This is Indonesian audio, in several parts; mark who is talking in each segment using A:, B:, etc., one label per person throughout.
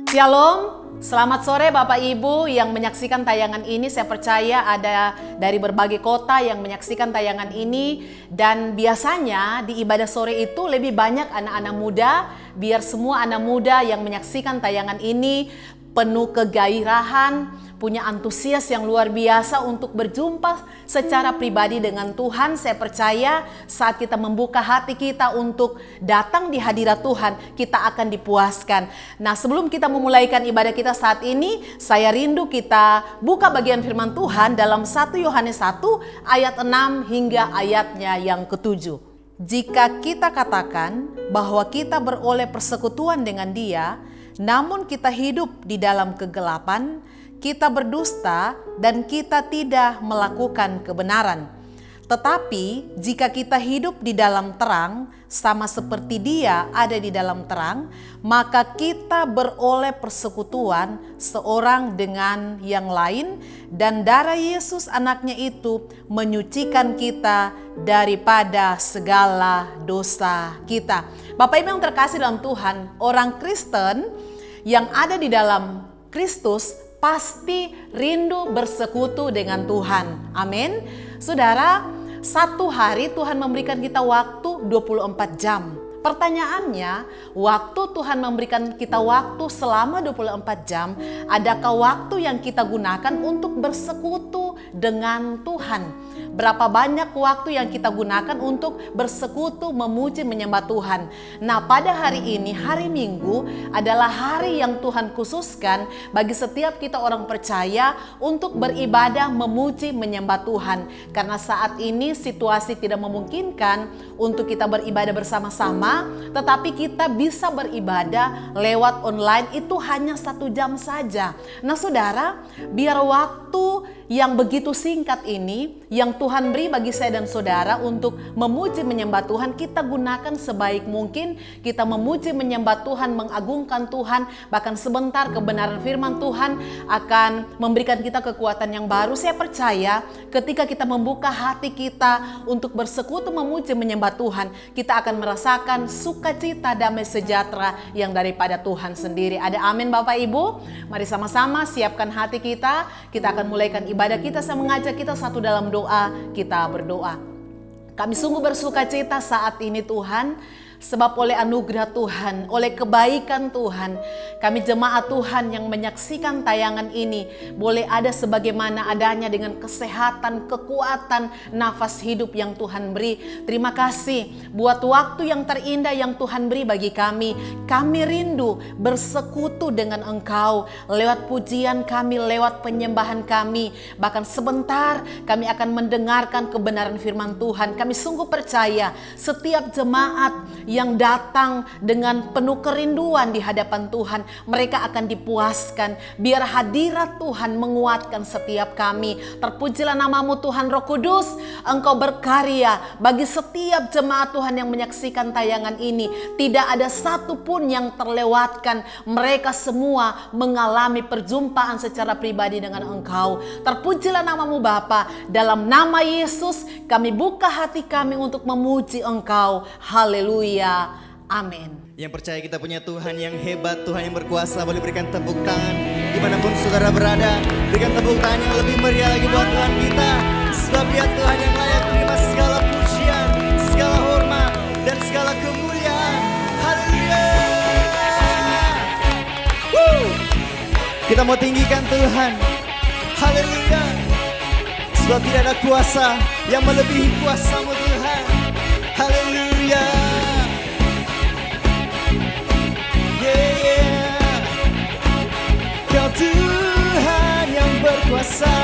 A: Shalom, selamat sore Bapak Ibu yang menyaksikan tayangan ini. Saya percaya ada dari berbagai kota yang menyaksikan tayangan ini. Dan biasanya di ibadah sore itu lebih banyak anak-anak muda. Biar semua anak muda yang menyaksikan tayangan ini penuh kegairahan, punya antusias yang luar biasa untuk berjumpa secara pribadi dengan Tuhan. Saya percaya saat kita membuka hati kita untuk datang di hadirat Tuhan, kita akan dipuaskan. Nah, sebelum kita memulaikan ibadah kita saat ini, saya rindu kita buka bagian firman Tuhan dalam 1 Yohanes 1 ayat 6 hingga ayatnya yang ke-7. Jika kita katakan bahwa kita beroleh persekutuan dengan Dia, namun kita hidup di dalam kegelapan, kita berdusta dan kita tidak melakukan kebenaran. Tetapi jika kita hidup di dalam terang, sama seperti Dia ada di dalam terang, maka kita beroleh persekutuan seorang dengan yang lain, dan darah Yesus anaknya itu menyucikan kita daripada segala dosa kita. Bapak Ibu yang terkasih dalam Tuhan, orang Kristen yang ada di dalam Kristus pasti rindu bersekutu dengan Tuhan. Amin. Saudara, satu hari Tuhan memberikan kita waktu 24 jam. Pertanyaannya, waktu Tuhan memberikan kita waktu selama 24 jam, adakah waktu yang kita gunakan untuk bersekutu dengan Tuhan? Berapa banyak waktu yang kita gunakan untuk bersekutu, memuji, menyembah Tuhan? Nah, pada hari ini, hari Minggu adalah hari yang Tuhan khususkan bagi setiap kita orang percaya untuk beribadah, memuji, menyembah Tuhan. Karena saat ini situasi tidak memungkinkan untuk kita beribadah bersama-sama, tetapi kita bisa beribadah lewat online, itu hanya 1 jam saja. Nah saudara, biar waktu yang begitu singkat ini yang Tuhan beri bagi saya dan saudara untuk memuji menyembah Tuhan, kita gunakan sebaik mungkin. Kita memuji menyembah Tuhan, mengagungkan Tuhan, bahkan sebentar kebenaran firman Tuhan akan memberikan kita kekuatan yang baru. Saya percaya ketika kita membuka hati kita untuk bersekutu, memuji menyembah Tuhan, kita akan merasakan sukacita, damai sejahtera yang daripada Tuhan sendiri. Ada amin Bapak Ibu? Mari sama-sama siapkan hati kita. Kita akan mulaikan ibadah kita. Saya mengajak kita satu dalam doa. Kita berdoa. Kami sungguh bersukacita saat ini Tuhan, sebab oleh anugerah Tuhan, oleh kebaikan Tuhan, kami jemaat Tuhan yang menyaksikan tayangan ini boleh ada sebagaimana adanya dengan kesehatan, kekuatan, nafas hidup yang Tuhan beri. Terima kasih buat waktu yang terindah yang Tuhan beri bagi kami. Kami rindu bersekutu dengan Engkau lewat pujian kami, lewat penyembahan kami. Bahkan sebentar kami akan mendengarkan kebenaran firman Tuhan. Kami sungguh percaya setiap jemaat yang datang dengan penuh kerinduan di hadapan Tuhan, mereka akan dipuaskan. Biar hadirat Tuhan menguatkan setiap kami. Terpujilah namamu Tuhan Roh Kudus. Engkau berkarya bagi setiap jemaat Tuhan yang menyaksikan tayangan ini. Tidak ada satupun yang terlewatkan. Mereka semua mengalami perjumpaan secara pribadi dengan Engkau. Terpujilah namamu Bapa. Dalam nama Yesus kami buka hati kami untuk memuji Engkau. Haleluya. Amin.
B: Yang percaya kita punya Tuhan yang hebat, Tuhan yang berkuasa, boleh berikan tepuk tangan dimanapun saudara berada. Berikan tepuk tangan yang lebih meriah lagi buat Tuhan kita. Sebab Dia Tuhan yang layak terima segala pujian, segala hormat, dan segala kemuliaan. Haleluya. Kita mau tinggikan Tuhan. Haleluya. Sebab tidak ada kuasa yang melebihi kuasa-Mu Tuhan. Haleluya. Kau Tuhan yang berkuasa.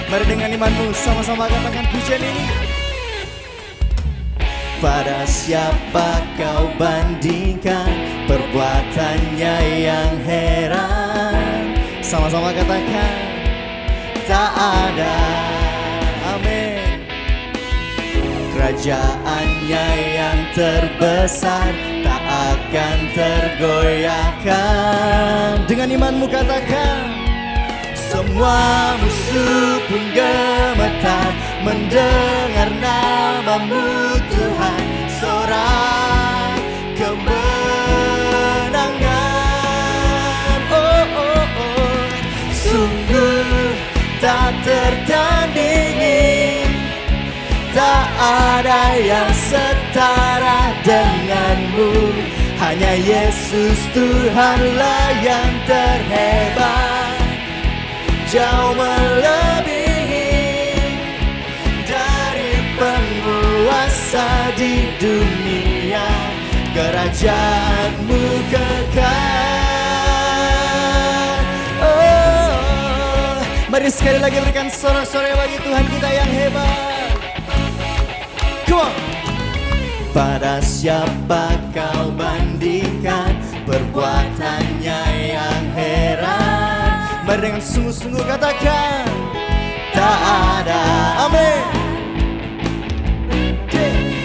B: Mari dengan imanmu sama-sama katakan pujian ini. Pada siapa kau bandingkan perbuatannya yang heran? Sama-sama katakan tak ada. Amin. Kerajaannya yang terbesar tak akan tergoyahkan. Dengan imanmu katakan, semua musuh pun gemetar mendengar namamu Tuhan. Sorak kemenangan ada yang setara denganmu. Hanya Yesus Tuhanlah yang terhebat, jauh melebihi dari penguasa di dunia. Kerajaanmu kekal. Oh, mari sekali lagi berikan sorak-sorai bagi Tuhan kita yang hebat. Come on. Pada siapa kau bandingkan perbuatannya yang heran? Mari dengan sungguh-sungguh katakan, tak ada. Amin.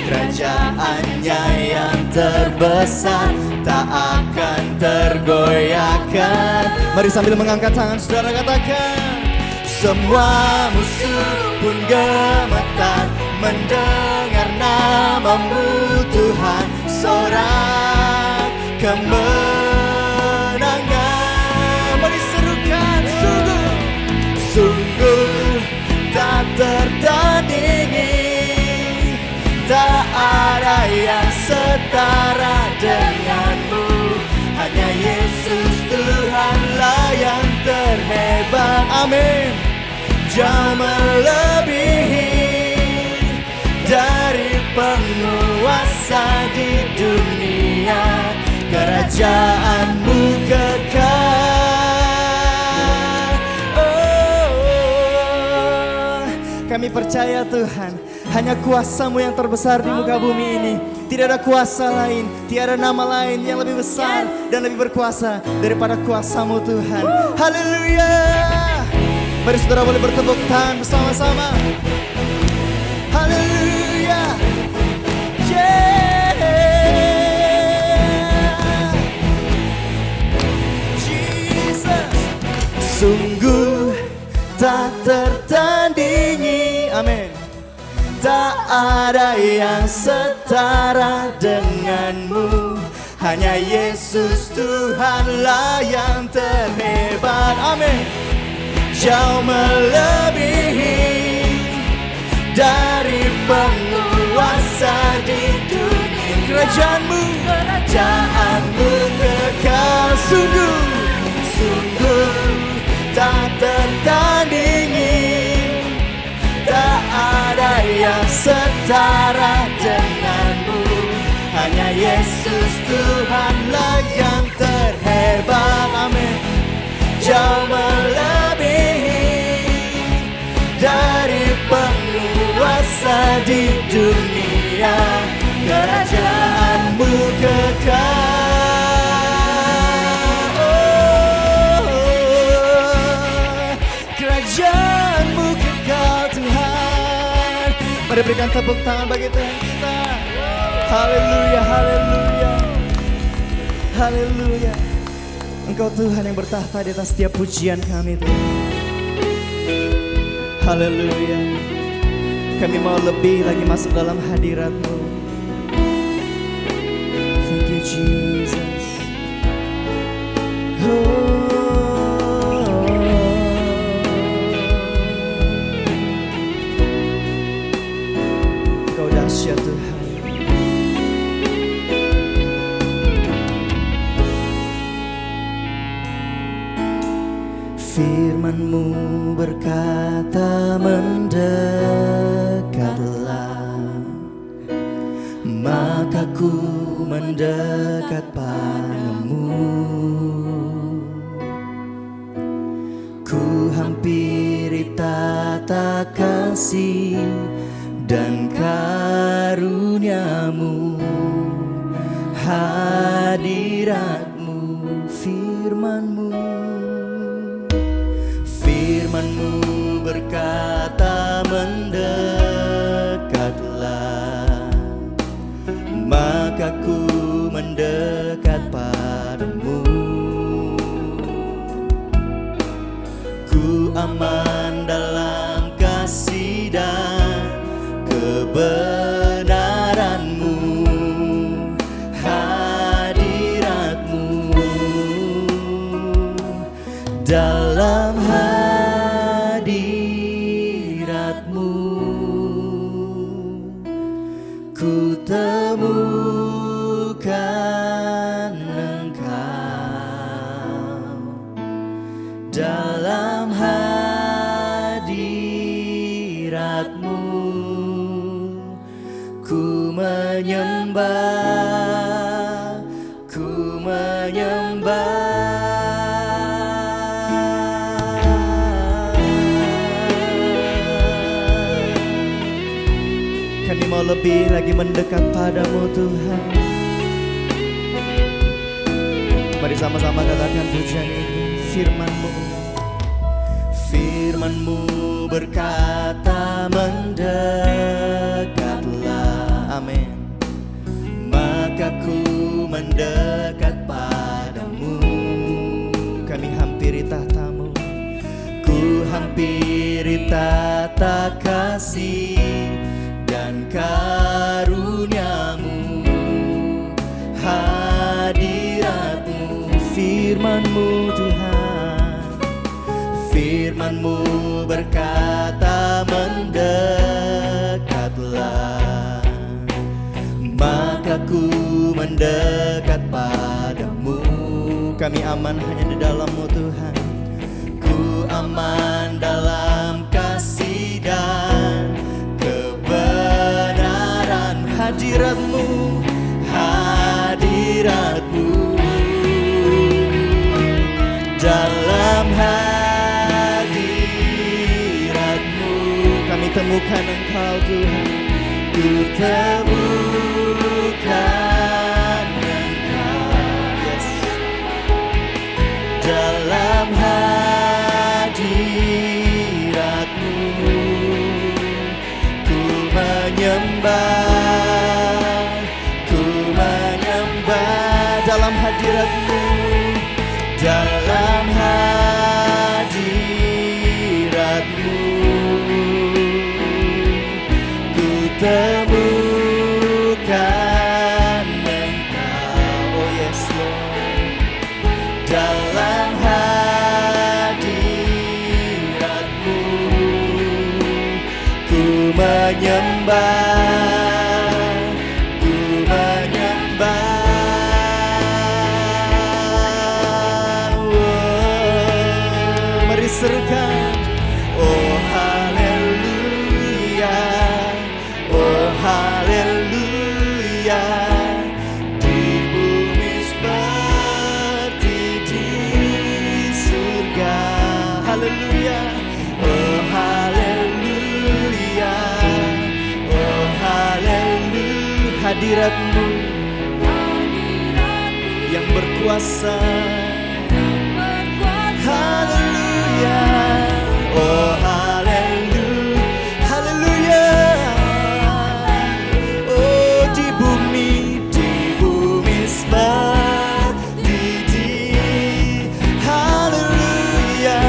B: Kerajaannya yang terbesar tak akan tergoyahkan. Mari sambil mengangkat tangan saudara katakan, semua musuh pun gemetar mendengar namamu Tuhan. Sorak kemenangan. Mari serukan, sungguh tak tertandingi. Tak ada yang setara denganmu. Hanya Yesus Tuhanlah yang terhebat. Amin. Jauh melebihi dari penguasa di dunia. Kerajaanmu kekal. Oh, kami percaya Tuhan, hanya kuasa-Mu yang terbesar di muka bumi ini. Tidak ada kuasa lain, tiada nama lain yang lebih besar dan lebih berkuasa daripada kuasa-Mu Tuhan. Haleluya. Mari saudara boleh bertepuk tangan bersama-sama. Haleluya. Jesus. Sungguh tak tertandingi. Amin. Tak ada yang setara denganmu. Hanya Yesus Tuhanlah yang terhebat. Amin. Jauh melebihi dari penguasa di dunia. Kerajaanmu kekal. Sungguh tak tertandingi. Tak ada yang setara denganmu. Hanya Yesus Tuhanlah yang terhebat. Amin. Jauh melebihi dari penguasa di dunia. Kerajaanmu kekal. Oh, kerajaanmu kekal Tuhan. Mari berikan tepuk tangan bagi Tuhan kita. Haleluya, haleluya, haleluya. Engkau Tuhan yang bertahta di atas setiap pujian kami Tuhan. Haleluya. Kami mau lebih lagi masuk dalam hadirat-Mu. Thank you Jesus. Kau dahsyat Tuhan. Firman-Mu berkata mendekatlah, maka ku mendekat padamu. Ku hampiri tata kasih dan karunia-Mu, hadirat-Mu, firman-Mu. Firman-Mu berkata mendekatlah, maka ku mendekat padamu. Ku aman dalam kasih dan kebenaran-Mu, hadirat-Mu dalam hadirat-Mu. temukan Engkau dalam hadirat-Mu. Ku menyembah, ku menyembah. Kami mau lebih lagi mendekat padamu Tuhan. Mari sama-sama katakan pujian ini. Firman-Mu, Firman-Mu berkata mendekatlah, amin, maka ku mendekat padamu. Kami hampiri tahta-Mu, ku hampiri tahta kasih dan karunia-Mu, hadirat-Mu. Firman-Mu Tuhan, Firman-Mu berkata mendekatlah, maka ku mendekat padamu. Kami aman hanya di dalam-Mu Tuhan. Ku aman dalam kasih dan kebenaran. Hadirat-Mu, hadirat-Mu dalam hadirat-Mu. Kami temukan Engkau Tuhan. Ku temukan Engkau, yes, dalam hadirat-Mu. Ku menyembah, ku menyembah dalam hadirat-Mu, dalam hadirat-Mu. Ku temukan Engkau, oh yes Lord, dalam hadirat-Mu. Ku menyembah, ku menyembah. Mari serukan, oh haleluya, oh haleluya, di bumi seperti di surga. Haleluya, oh haleluya, oh haleluya. Hadirat-Mu yang berkuasa. Haleluya, oh haleluya, haleluya. Oh di bumi seperti di. Haleluya,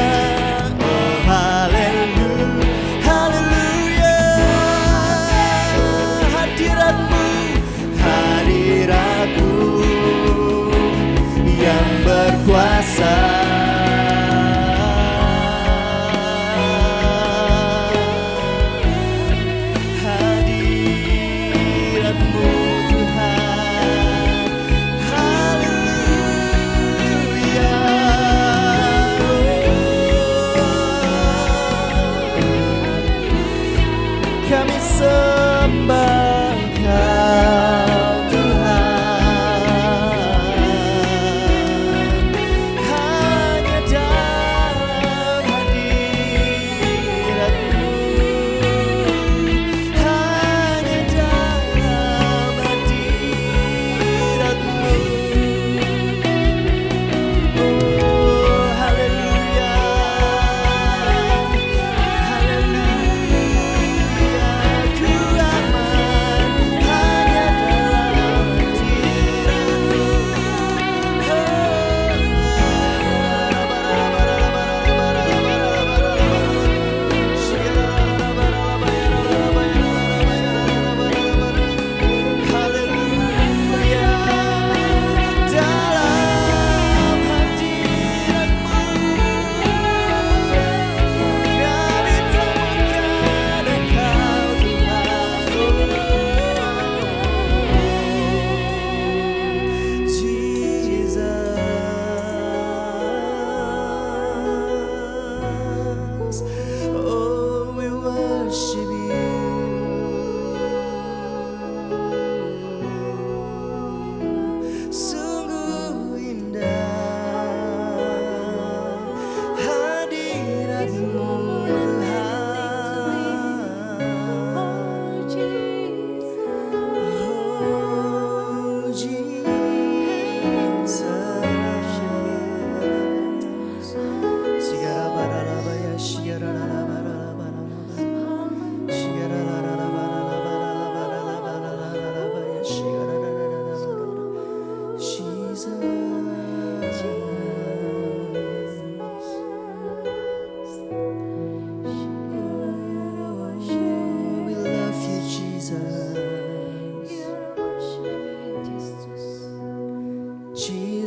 B: oh haleluya, haleluya. Hadirat-Mu, hadirat-Mu yang berkuasa.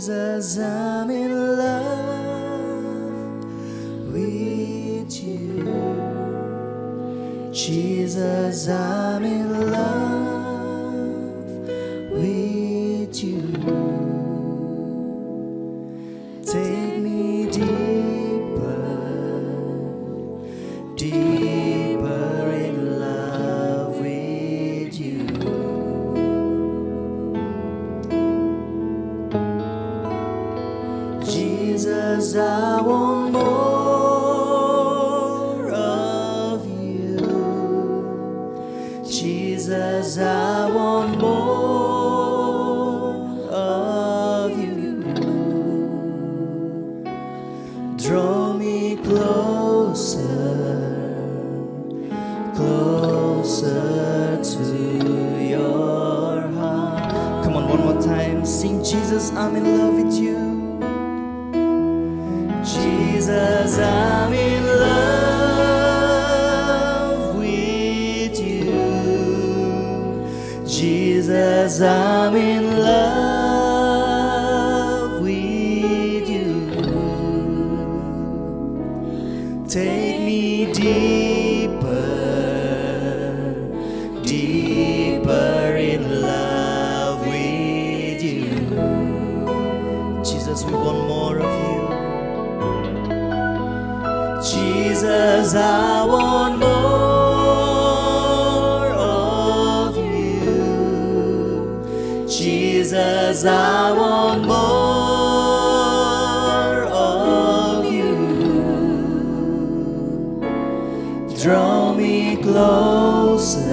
B: Jesus, I'm in love with you. Jesus, I'm in love with you. Take me deeper, deeper in love with you. Jesus, I want more of you. Jesus, I want more of you. Draw me closer, closer to your heart. Come on, one more time. Sing, Jesus, I'm in love with you. Jesus, I'm in love with you. Jesus, I'm in love with you. Take me deeper, deeper in love with you. Jesus, we want more of you. Jesus, I want more of you. Jesus, I want more of you. Draw me closer,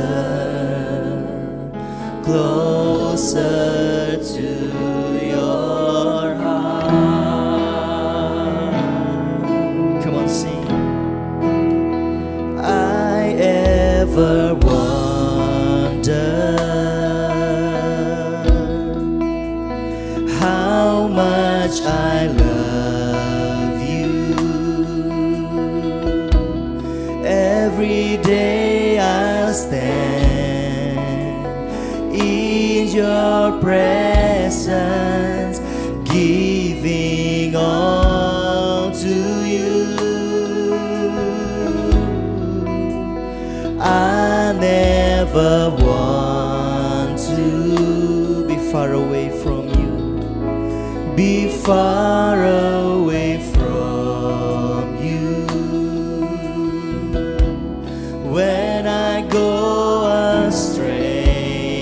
B: closer to your heart. Come on, sing. I ever wonder how much I love you. Every day I stand in your presence, giving all to you. I never want to be far away from you, be far away from you. When I go astray,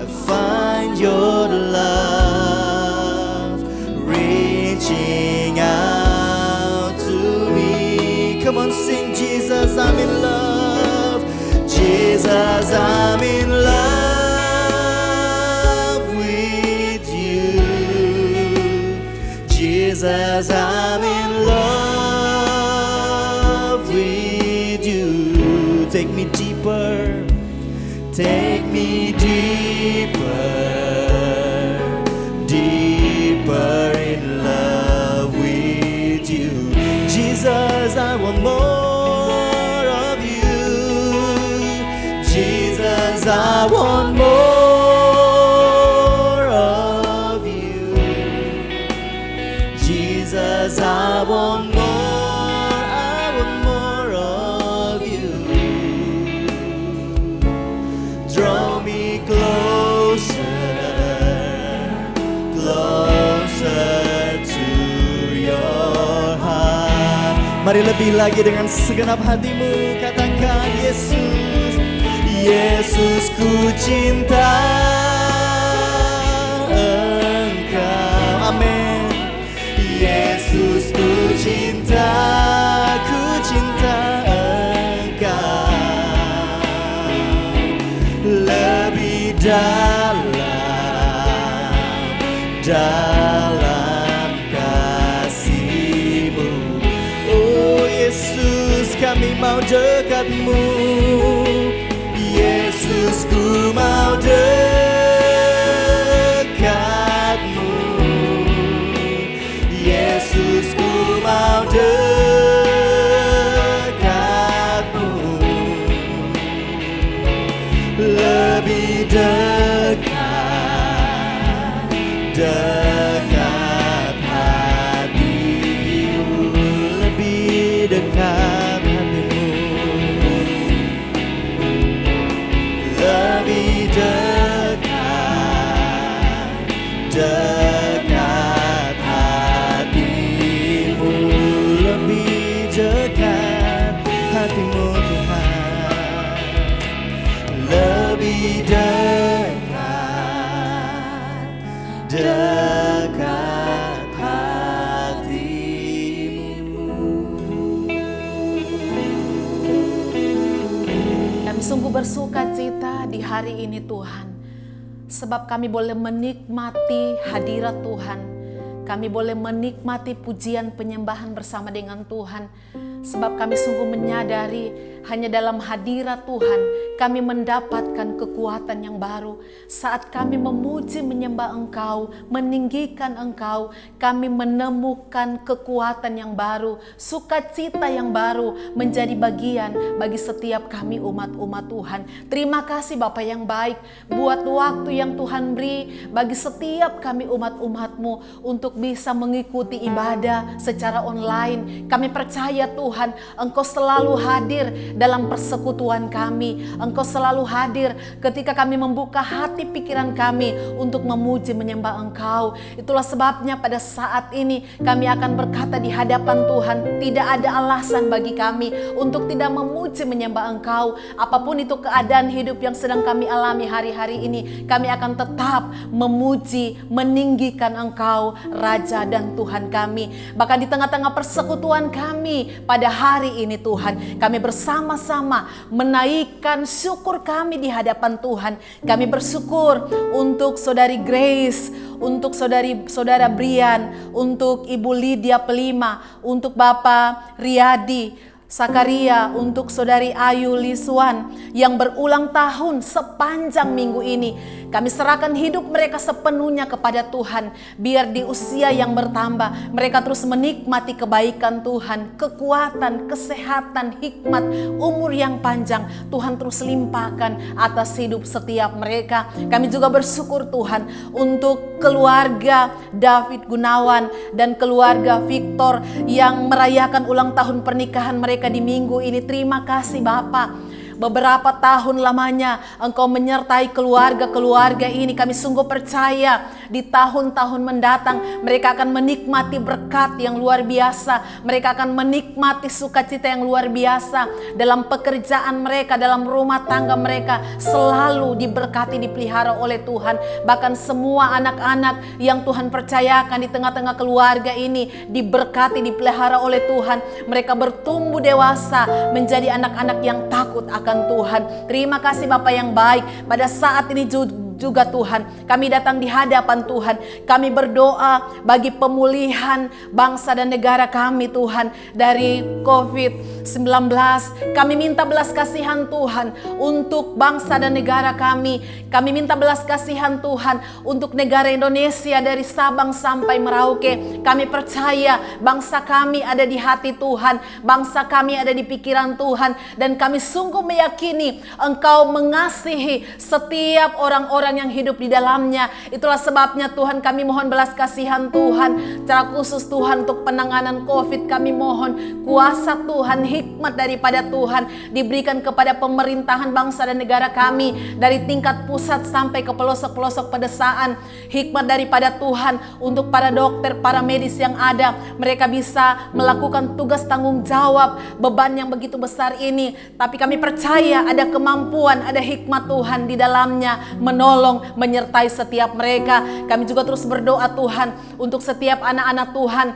B: I find your love reaching out to me. Come on, sing, Jesus, I'm in love. Jesus, I'm in love with you. Jesus, I'm in love with you. Take me deeper, take me deeper, deeper in love with you. Jesus, I want more of you. Jesus, I want more of you. Jesus, I want more of you. Draw me closer, closer to your heart. Mari lebih lagi dengan segenap hatimu, katakan, Yesus, Yesus, ku cinta Engkau. Amin. Yesus, ku cinta Engkau lebih dalam kasih-Mu. Oh Yesus, kami mau dekat-Mu. Yesus, ku mau dekat-Mu. Yesus, ku mau dekat-Mu. Lebih dekat
A: bersuka cita di hari ini Tuhan, sebab kami boleh menikmati hadirat Tuhan. Kami boleh menikmati pujian penyembahan bersama dengan Tuhan. Sebab kami sungguh menyadari hanya dalam hadirat Tuhan kami mendapatkan kekuatan yang baru. Saat kami memuji menyembah Engkau, meninggikan Engkau, kami menemukan kekuatan yang baru, sukacita yang baru menjadi bagian bagi setiap kami umat-umat Tuhan. Terima kasih Bapa yang baik buat waktu yang Tuhan beri bagi setiap kami umat-umat-Mu untuk bisa mengikuti ibadah secara online. Kami percaya Tuhan, Engkau selalu hadir dalam persekutuan kami. Engkau selalu hadir ketika kami membuka hati pikiran kami untuk memuji menyembah Engkau. Itulah sebabnya pada saat ini kami akan berkata di hadapan Tuhan, tidak ada alasan bagi kami untuk tidak memuji menyembah Engkau. Apapun itu keadaan hidup yang sedang kami alami hari-hari ini, kami akan tetap memuji, meninggikan Engkau, Raja dan Tuhan kami. Bahkan di tengah-tengah persekutuan kami pada hari ini Tuhan, kami bersama-sama menaikkan syukur kami di hadapan Tuhan. Kami bersyukur untuk Saudari Grace, untuk Saudara Brian, untuk Ibu Lydia Pelima, untuk Bapak Riyadi Sakaria, untuk Saudari Ayu Liswan yang berulang tahun sepanjang minggu ini. Kami serahkan hidup mereka sepenuhnya kepada Tuhan. Biar di usia yang bertambah, mereka terus menikmati kebaikan Tuhan, kekuatan, kesehatan, hikmat, umur yang panjang. Tuhan terus limpahkan atas hidup setiap mereka. Kami juga bersyukur Tuhan untuk keluarga David Gunawan dan keluarga Victor yang merayakan ulang tahun pernikahan mereka di minggu ini. Terima kasih Bapak. Beberapa tahun lamanya Engkau menyertai keluarga-keluarga ini. Kami sungguh percaya di tahun-tahun mendatang mereka akan menikmati berkat yang luar biasa. Mereka akan menikmati sukacita yang luar biasa. Dalam pekerjaan mereka, dalam rumah tangga mereka selalu diberkati, dipelihara oleh Tuhan. Bahkan semua anak-anak yang Tuhan percayakan di tengah-tengah keluarga ini diberkati, dipelihara oleh Tuhan. Mereka bertumbuh dewasa menjadi anak-anak yang takut akan Tuhan. Terima kasih Bapa yang baik. Pada saat ini juga Tuhan, kami datang di hadapan Tuhan. Kami berdoa bagi pemulihan bangsa dan negara kami Tuhan dari COVID-19. Kami minta belas kasihan Tuhan untuk bangsa dan negara kami. Kami minta belas kasihan Tuhan untuk negara Indonesia dari Sabang sampai Merauke. Kami percaya bangsa kami ada di hati Tuhan, bangsa kami ada di pikiran Tuhan, dan kami sungguh meyakini Engkau mengasihi setiap orang-orang yang hidup di dalamnya. Itulah sebabnya Tuhan, kami mohon belas kasihan Tuhan, secara khusus Tuhan untuk penanganan COVID. Kami mohon kuasa Tuhan, hikmat daripada Tuhan diberikan kepada pemerintahan bangsa dan negara kami, dari tingkat pusat sampai ke pelosok-pelosok pedesaan. Hikmat daripada Tuhan untuk para dokter, para medis yang ada, mereka bisa melakukan tugas tanggung jawab beban yang begitu besar ini. Tapi kami percaya ada kemampuan, ada hikmat Tuhan di dalamnya menolong, menyertai setiap mereka. Kami juga terus berdoa Tuhan untuk setiap anak-anak Tuhan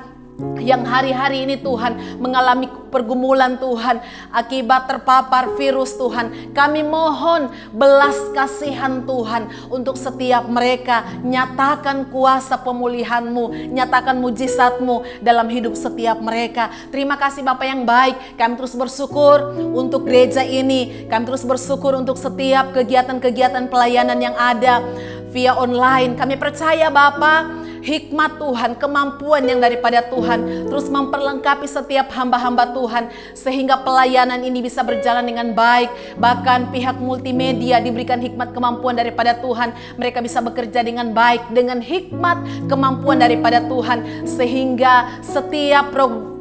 A: yang hari-hari ini Tuhan mengalami pergumulan Tuhan akibat terpapar virus Tuhan. Kami mohon belas kasihan Tuhan untuk setiap mereka. Nyatakan kuasa pemulihan-Mu, nyatakan mujizat-Mu dalam hidup setiap mereka. Terima kasih Bapa yang baik. Kami terus bersyukur untuk gereja ini. Kami terus bersyukur untuk setiap kegiatan-kegiatan pelayanan yang ada via online. Kami percaya Bapa, hikmat Tuhan, kemampuan yang daripada Tuhan terus memperlengkapi setiap hamba-hamba Tuhan sehingga pelayanan ini bisa berjalan dengan baik. Bahkan pihak multimedia diberikan hikmat kemampuan daripada Tuhan, mereka bisa bekerja dengan baik dengan hikmat kemampuan daripada Tuhan, sehingga setiap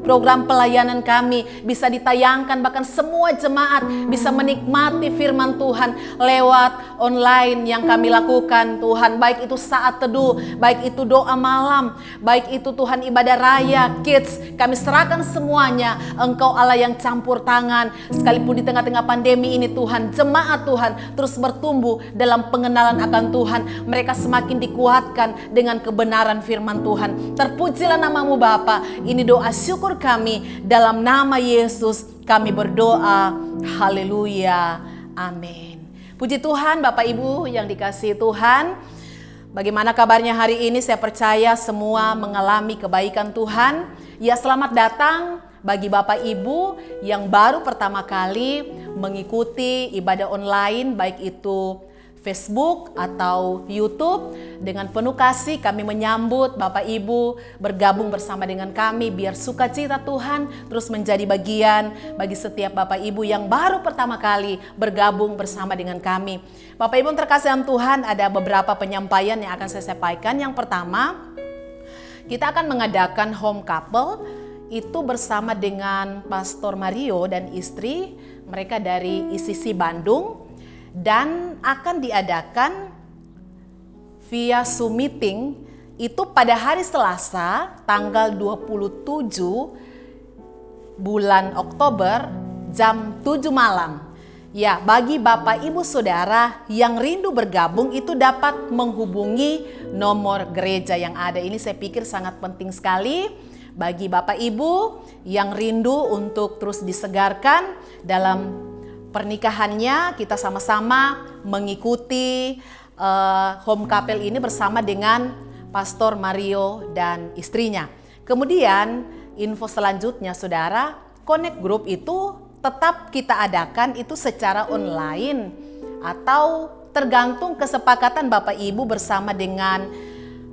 A: program pelayanan kami bisa ditayangkan, bahkan semua jemaat bisa menikmati firman Tuhan lewat online yang kami lakukan Tuhan. Baik itu saat teduh, baik itu doa malam, baik itu Tuhan ibadah raya, kids, kami serahkan semuanya. Engkau Allah yang campur tangan. Sekalipun di tengah-tengah pandemi ini Tuhan, jemaat Tuhan terus bertumbuh dalam pengenalan akan Tuhan. Mereka semakin dikuatkan dengan kebenaran firman Tuhan. Terpujilah nama-Mu Bapa. Ini doa syukur kami dalam nama Yesus kami berdoa. Haleluya. Amin. Puji Tuhan, Bapak Ibu yang dikasihi Tuhan. Bagaimana kabarnya hari ini? Saya percaya semua mengalami kebaikan Tuhan. Ya, selamat datang bagi Bapak Ibu yang baru pertama kali mengikuti ibadah online, baik itu Facebook atau YouTube. Dengan penuh kasih kami menyambut Bapak Ibu bergabung bersama dengan kami, biar sukacita Tuhan terus menjadi bagian bagi setiap Bapak Ibu yang baru pertama kali bergabung bersama dengan kami. Bapak Ibu yang terkasih dalam Tuhan, ada beberapa penyampaian yang akan saya sampaikan. Yang pertama, kita akan mengadakan home couple itu bersama dengan Pastor Mario dan istri. Mereka dari ICC Bandung. Dan akan diadakan via Zoom meeting itu pada hari Selasa tanggal 27 bulan Oktober jam 7 malam. Ya, bagi Bapak Ibu Saudara yang rindu bergabung itu dapat menghubungi nomor gereja yang ada. Ini saya pikir sangat penting sekali bagi Bapak Ibu yang rindu untuk terus disegarkan dalam pernikahannya. Kita sama-sama mengikuti home couple ini bersama dengan Pastor Mario dan istrinya. Kemudian info selanjutnya saudara, Connect Group itu tetap kita adakan itu secara online atau tergantung kesepakatan Bapak Ibu bersama dengan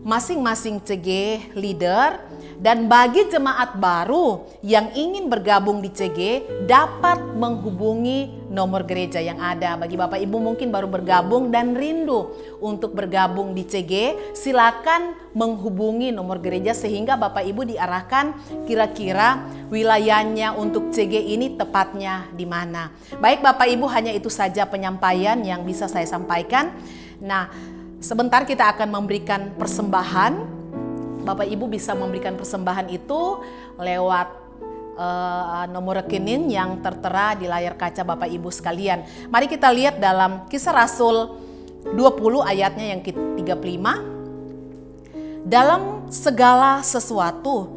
A: masing-masing CG leader. Dan bagi jemaat baru yang ingin bergabung di CG dapat menghubungi nomor gereja yang ada. Bagi Bapak Ibu mungkin baru bergabung dan rindu untuk bergabung di CG, silakan menghubungi nomor gereja sehingga Bapak Ibu diarahkan kira-kira wilayahnya untuk CG ini tepatnya di mana. Baik Bapak Ibu, hanya itu saja penyampaian yang bisa saya sampaikan. Nah, sebentar kita akan memberikan persembahan. Bapak Ibu bisa memberikan persembahan itu lewat nomor rekening yang tertera di layar kaca Bapak Ibu sekalian. Mari kita lihat dalam Kisah Rasul 20 ayatnya yang ke-35. Dalam segala sesuatu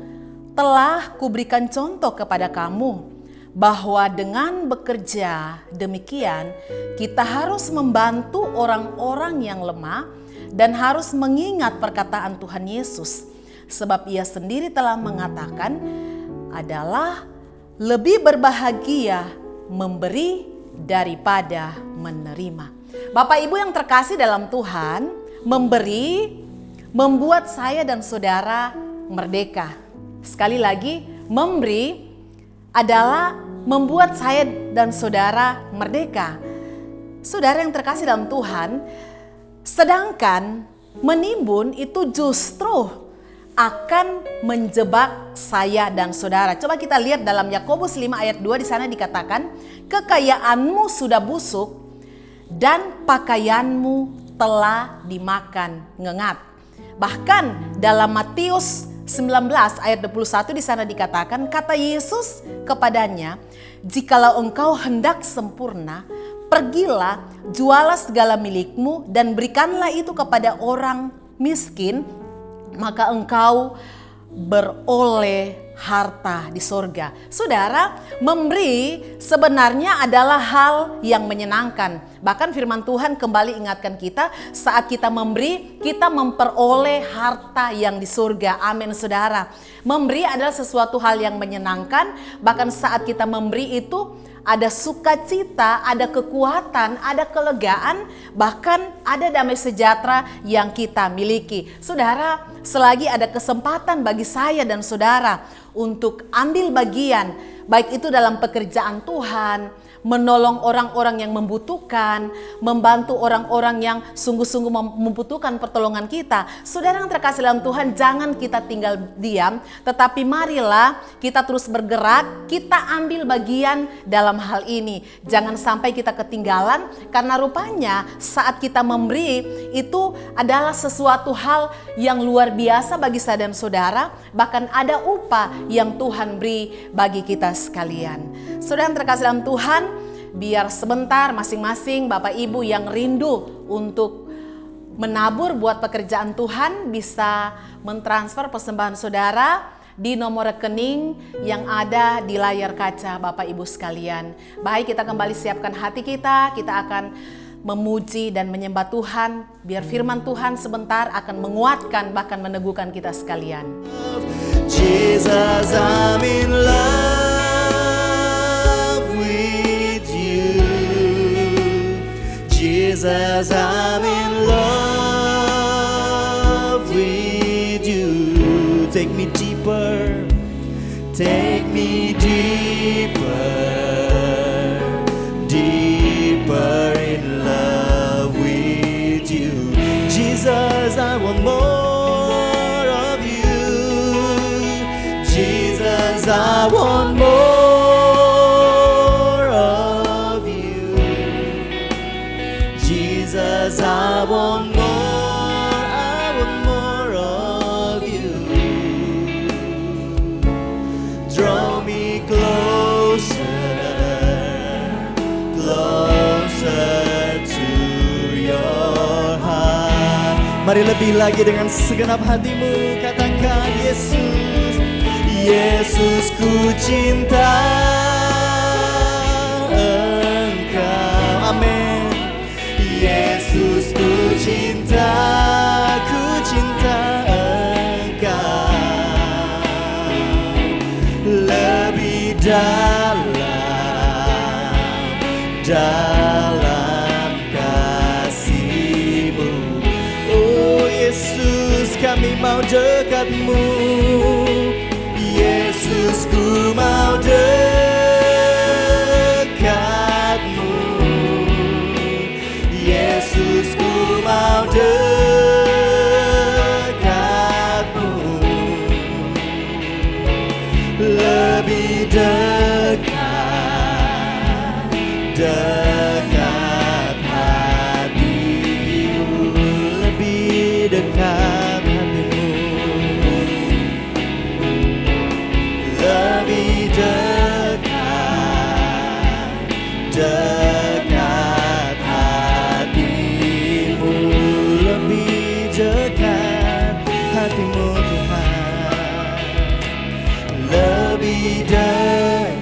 A: telah kuberikan contoh kepada kamu, bahwa dengan bekerja demikian kita harus membantu orang-orang yang lemah dan harus mengingat perkataan Tuhan Yesus. Sebab ia sendiri telah mengatakan adalah lebih berbahagia memberi daripada menerima. Bapak Ibu yang terkasih dalam Tuhan, memberi membuat saya dan saudara merdeka. Sekali lagi, memberi adalah membuat saya dan saudara merdeka. Saudara yang terkasih dalam Tuhan, sedangkan menimbun itu justru akan menjebak saya dan saudara. Coba kita lihat dalam Yakobus 5 ayat 2, di sana dikatakan, kekayaanmu sudah busuk dan pakaianmu telah dimakan ngengat. Bahkan dalam Matius 19 ayat 21 di sana dikatakan, kata Yesus kepadanya, jikalau engkau hendak sempurna, pergilah, jualah segala milikmu dan berikanlah itu kepada orang miskin, maka engkau beroleh harta di sorga. Saudara, memberi sebenarnya adalah hal yang menyenangkan. Bahkan firman Tuhan kembali ingatkan kita, saat kita memberi, kita memperoleh harta yang di surga. Amin saudara. Memberi adalah sesuatu hal yang menyenangkan. Bahkan saat kita memberi itu ada sukacita, ada kekuatan, ada kelegaan, bahkan ada damai sejahtera yang kita miliki. Saudara, selagi ada kesempatan bagi saya dan saudara untuk ambil bagian, baik itu dalam pekerjaan Tuhan, menolong orang-orang yang membutuhkan, membantu orang-orang yang sungguh-sungguh membutuhkan pertolongan kita. Saudara yang terkasih dalam Tuhan, jangan kita tinggal diam, tetapi marilah kita terus bergerak, kita ambil bagian dalam hal ini. Jangan sampai kita ketinggalan, karena rupanya saat kita memberi itu adalah sesuatu hal yang luar biasa bagi saya dan saudara, bahkan ada upah yang Tuhan beri bagi kita sekalian. Saudara yang terkasih dalam Tuhan, biar sebentar masing-masing Bapak Ibu yang rindu untuk menabur buat pekerjaan Tuhan bisa mentransfer persembahan saudara di nomor rekening yang ada di layar kaca Bapak Ibu sekalian. Baik, kita kembali siapkan hati kita, kita akan memuji dan menyembah Tuhan, biar firman Tuhan sebentar akan menguatkan bahkan meneguhkan kita sekalian.
B: Jesus, I'm in love with you. Jesus, I'm in love with you. Take me deeper, take me deeper, deeper in love with you. Jesus, I want more of you. Jesus, I want more of you. Jesus, I want more of you. Draw me closer, closer to your heart. Mari lebih lagi dengan segenap hatimu katakan Yesus, Yesus ku cinta Engkau. Amin. Yesus ku cinta Engkau. Lebih dalam kasih-Mu. Oh Yesus, kami mau dekat-Mu. Yesus, ku mau dekat-Mu. Yesus, ku mau dekat-Mu. Lebih dekat hati-Mu, lebih dekat hati-Mu, lebih dekat hati-Mu, lebih dekat hati-Mu Tuhan, lebih dekat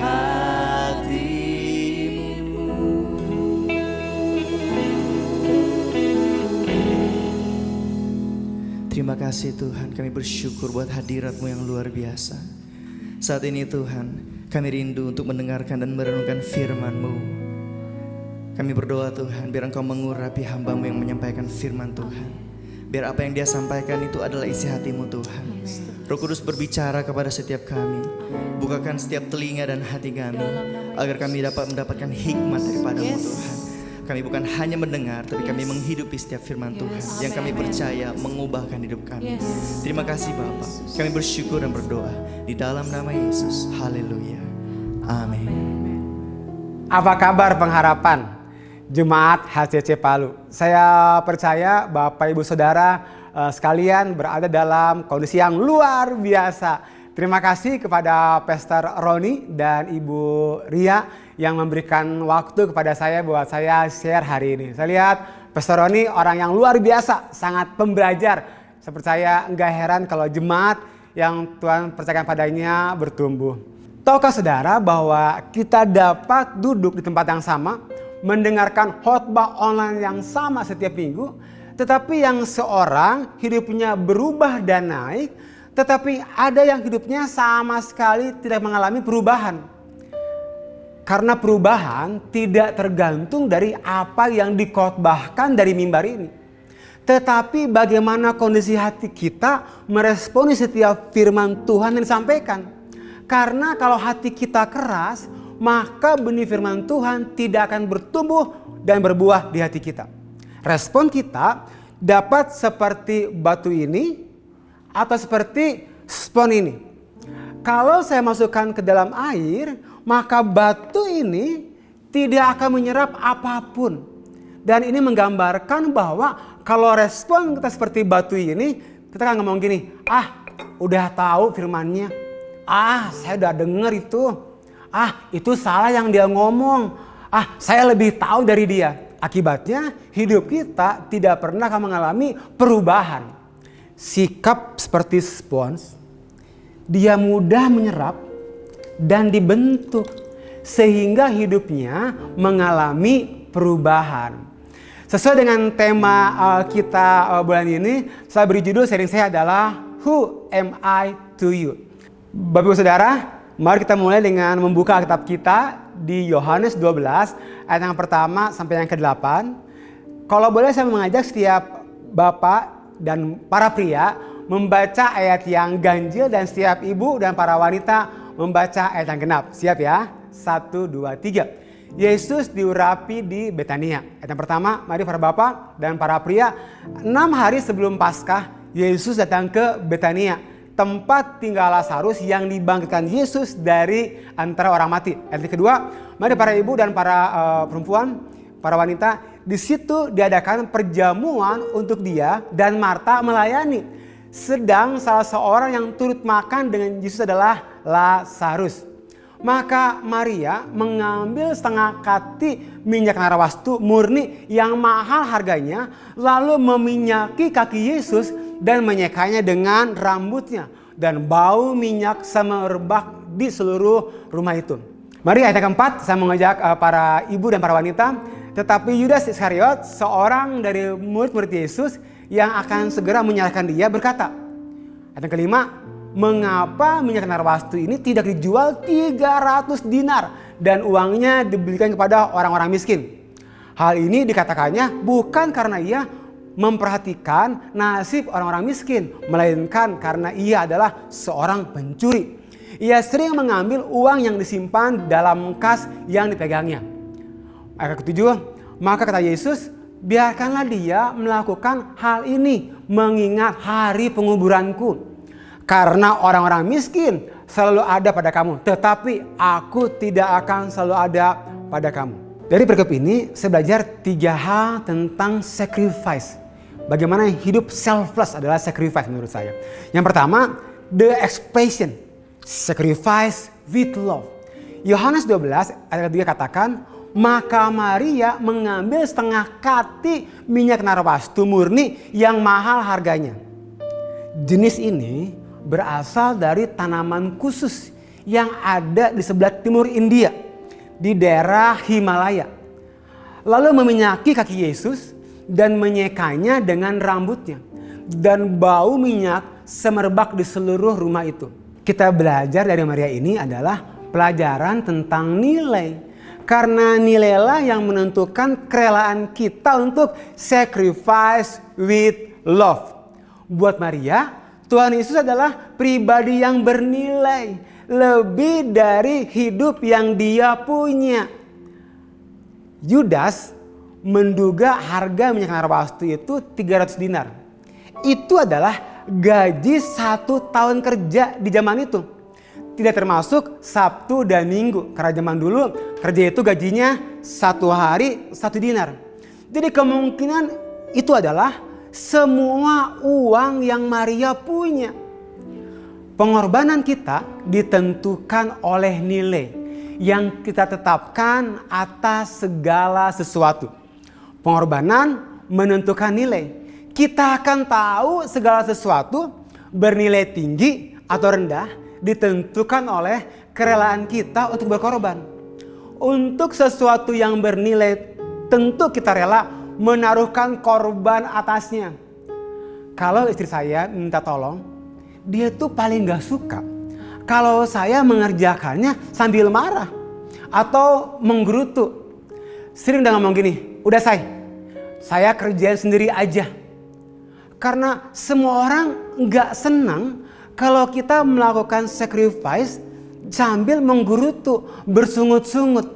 B: hati-Mu. Terima kasih Tuhan, kami bersyukur buat hadirat-Mu yang luar biasa. Saat ini Tuhan, kami rindu untuk mendengarkan dan merenungkan firman-Mu. Kami berdoa Tuhan, biar Engkau mengurapi hamba-Mu yang menyampaikan firman Tuhan. Biar apa yang dia sampaikan itu adalah isi hati-Mu Tuhan. Roh Kudus berbicara kepada setiap kami. Bukakan setiap telinga dan hati kami, agar kami dapat mendapatkan hikmat daripada-Mu Tuhan. Kami bukan hanya mendengar, tapi kami menghidupi setiap firman Tuhan yang kami percaya mengubahkan hidup kami. Terima kasih Bapa. Kami bersyukur dan berdoa di dalam nama Yesus. Haleluya. Amin.
C: Apa kabar pengharapan? Jemaat HCC Palu. Saya percaya Bapak Ibu Saudara sekalian berada dalam kondisi yang luar biasa. Terima kasih kepada Pastor Roni dan Ibu Ria yang memberikan waktu kepada saya buat saya share hari ini. Saya lihat Pastor Roni orang yang luar biasa, sangat pembelajar. Saya percaya enggak heran kalau jemaat yang Tuhan percayakan padanya bertumbuh. Tahukah saudara bahwa kita dapat duduk di tempat yang sama, mendengarkan khotbah online yang sama setiap minggu, tetapi yang seorang hidupnya berubah dan naik, tetapi ada yang hidupnya sama sekali tidak mengalami perubahan. Karena perubahan tidak tergantung dari apa yang dikhotbahkan dari mimbar ini, tetapi bagaimana kondisi hati kita meresponi setiap firman Tuhan yang disampaikan. Karena kalau hati kita keras, maka benih firman Tuhan tidak akan bertumbuh dan berbuah di hati kita. Respon kita dapat seperti batu ini atau seperti spon ini. Kalau saya masukkan ke dalam air, maka batu ini tidak akan menyerap apapun. Dan ini menggambarkan bahwa kalau respon kita seperti batu ini, kita kan ngomong gini, udah tahu firmannya. Saya udah denger itu. Itu salah yang dia ngomong. Saya lebih tahu dari dia. Akibatnya hidup kita tidak pernah akan mengalami perubahan. Sikap seperti spons, dia mudah menyerap dan dibentuk sehingga hidupnya mengalami perubahan. Sesuai dengan tema kita bulan ini, saya beri judul sharing saya adalah Who Am I to You? Bapak Ibu Saudara, mari kita mulai dengan membuka Alkitab kita di Yohanes 12 ayat yang pertama sampai yang ke-8. Kalau boleh saya mengajak setiap bapak dan para pria membaca ayat yang ganjil dan setiap ibu dan para wanita membaca ayat yang genap. Siap ya? 1, 2, 3. Yesus diurapi di Betania. Ayat yang pertama, mari para bapak dan para pria. 6 hari sebelum Paskah, Yesus datang ke Betania, tempat tinggal Lazarus yang dibangkitkan Yesus dari antara orang mati. Ayat kedua, mari para ibu dan para perempuan, para wanita, di situ diadakan perjamuan untuk dia dan Marta melayani. Sedang salah seorang yang turut makan dengan Yesus adalah Lazarus. Maka Maria mengambil setengah kati minyak narwastu murni yang mahal harganya, lalu meminyaki kaki Yesus dan menyekanya dengan rambutnya, dan bau minyak semerbak di seluruh rumah itu. Mari ayat keempat, saya mengajak para ibu dan para wanita. Tetapi Yudas Iskariot, seorang dari murid-murid Yesus yang akan segera menyalahkan dia, berkata, ayat yang kelima, mengapa minyak narwastu ini tidak dijual 300 dinar dan uangnya diberikan kepada orang-orang miskin? Hal ini dikatakannya bukan karena ia memperhatikan nasib orang-orang miskin, melainkan karena ia adalah seorang pencuri. Ia sering mengambil uang yang disimpan dalam kas yang dipegangnya. Ayat ke-7, maka kata Yesus, biarkanlah dia melakukan hal ini mengingat hari penguburanku. Karena orang-orang miskin selalu ada pada kamu, tetapi aku tidak akan selalu ada pada kamu. Dari perikop ini saya belajar 3 hal tentang sacrifice. Bagaimana hidup selfless adalah sacrifice menurut saya. Yang pertama, the expression sacrifice with love. Yohanes 12 ayat 3 katakan, maka Maria mengambil setengah kati minyak narwastu murni yang mahal harganya. Jenis ini berasal dari tanaman khusus yang ada di sebelah timur India, di daerah Himalaya. Lalu meminyaki kaki Yesus dan menyekanya dengan rambutnya, dan bau minyak semerbak di seluruh rumah itu. Kita belajar dari Maria ini adalah pelajaran tentang nilai. Karena nilailah yang menentukan kerelaan kita untuk sacrifice with love. Buat Maria, Tuhan Yesus adalah pribadi yang bernilai lebih dari hidup yang dia punya. Yudas menduga harga minyak narwastu itu 300 dinar. Itu adalah gaji 1 tahun kerja di zaman itu. Tidak termasuk Sabtu dan Minggu. Karena zaman dulu kerja itu gajinya 1 hari 1 dinar. Jadi kemungkinan itu adalah semua uang yang Maria punya. Pengorbanan kita ditentukan oleh nilai yang kita tetapkan atas segala sesuatu. Pengorbanan menentukan nilai. Kita akan tahu segala sesuatu bernilai tinggi atau rendah ditentukan oleh kerelaan kita untuk berkorban. Untuk sesuatu yang bernilai tentu kita rela menaruhkan korban atasnya. Kalau istri saya minta tolong, dia tuh paling gak suka kalau saya mengerjakannya sambil marah atau menggerutu. Sering udah ngomong gini, udah saya kerjain sendiri aja. Karena semua orang gak senang kalau kita melakukan sacrifice sambil menggerutu, bersungut-sungut.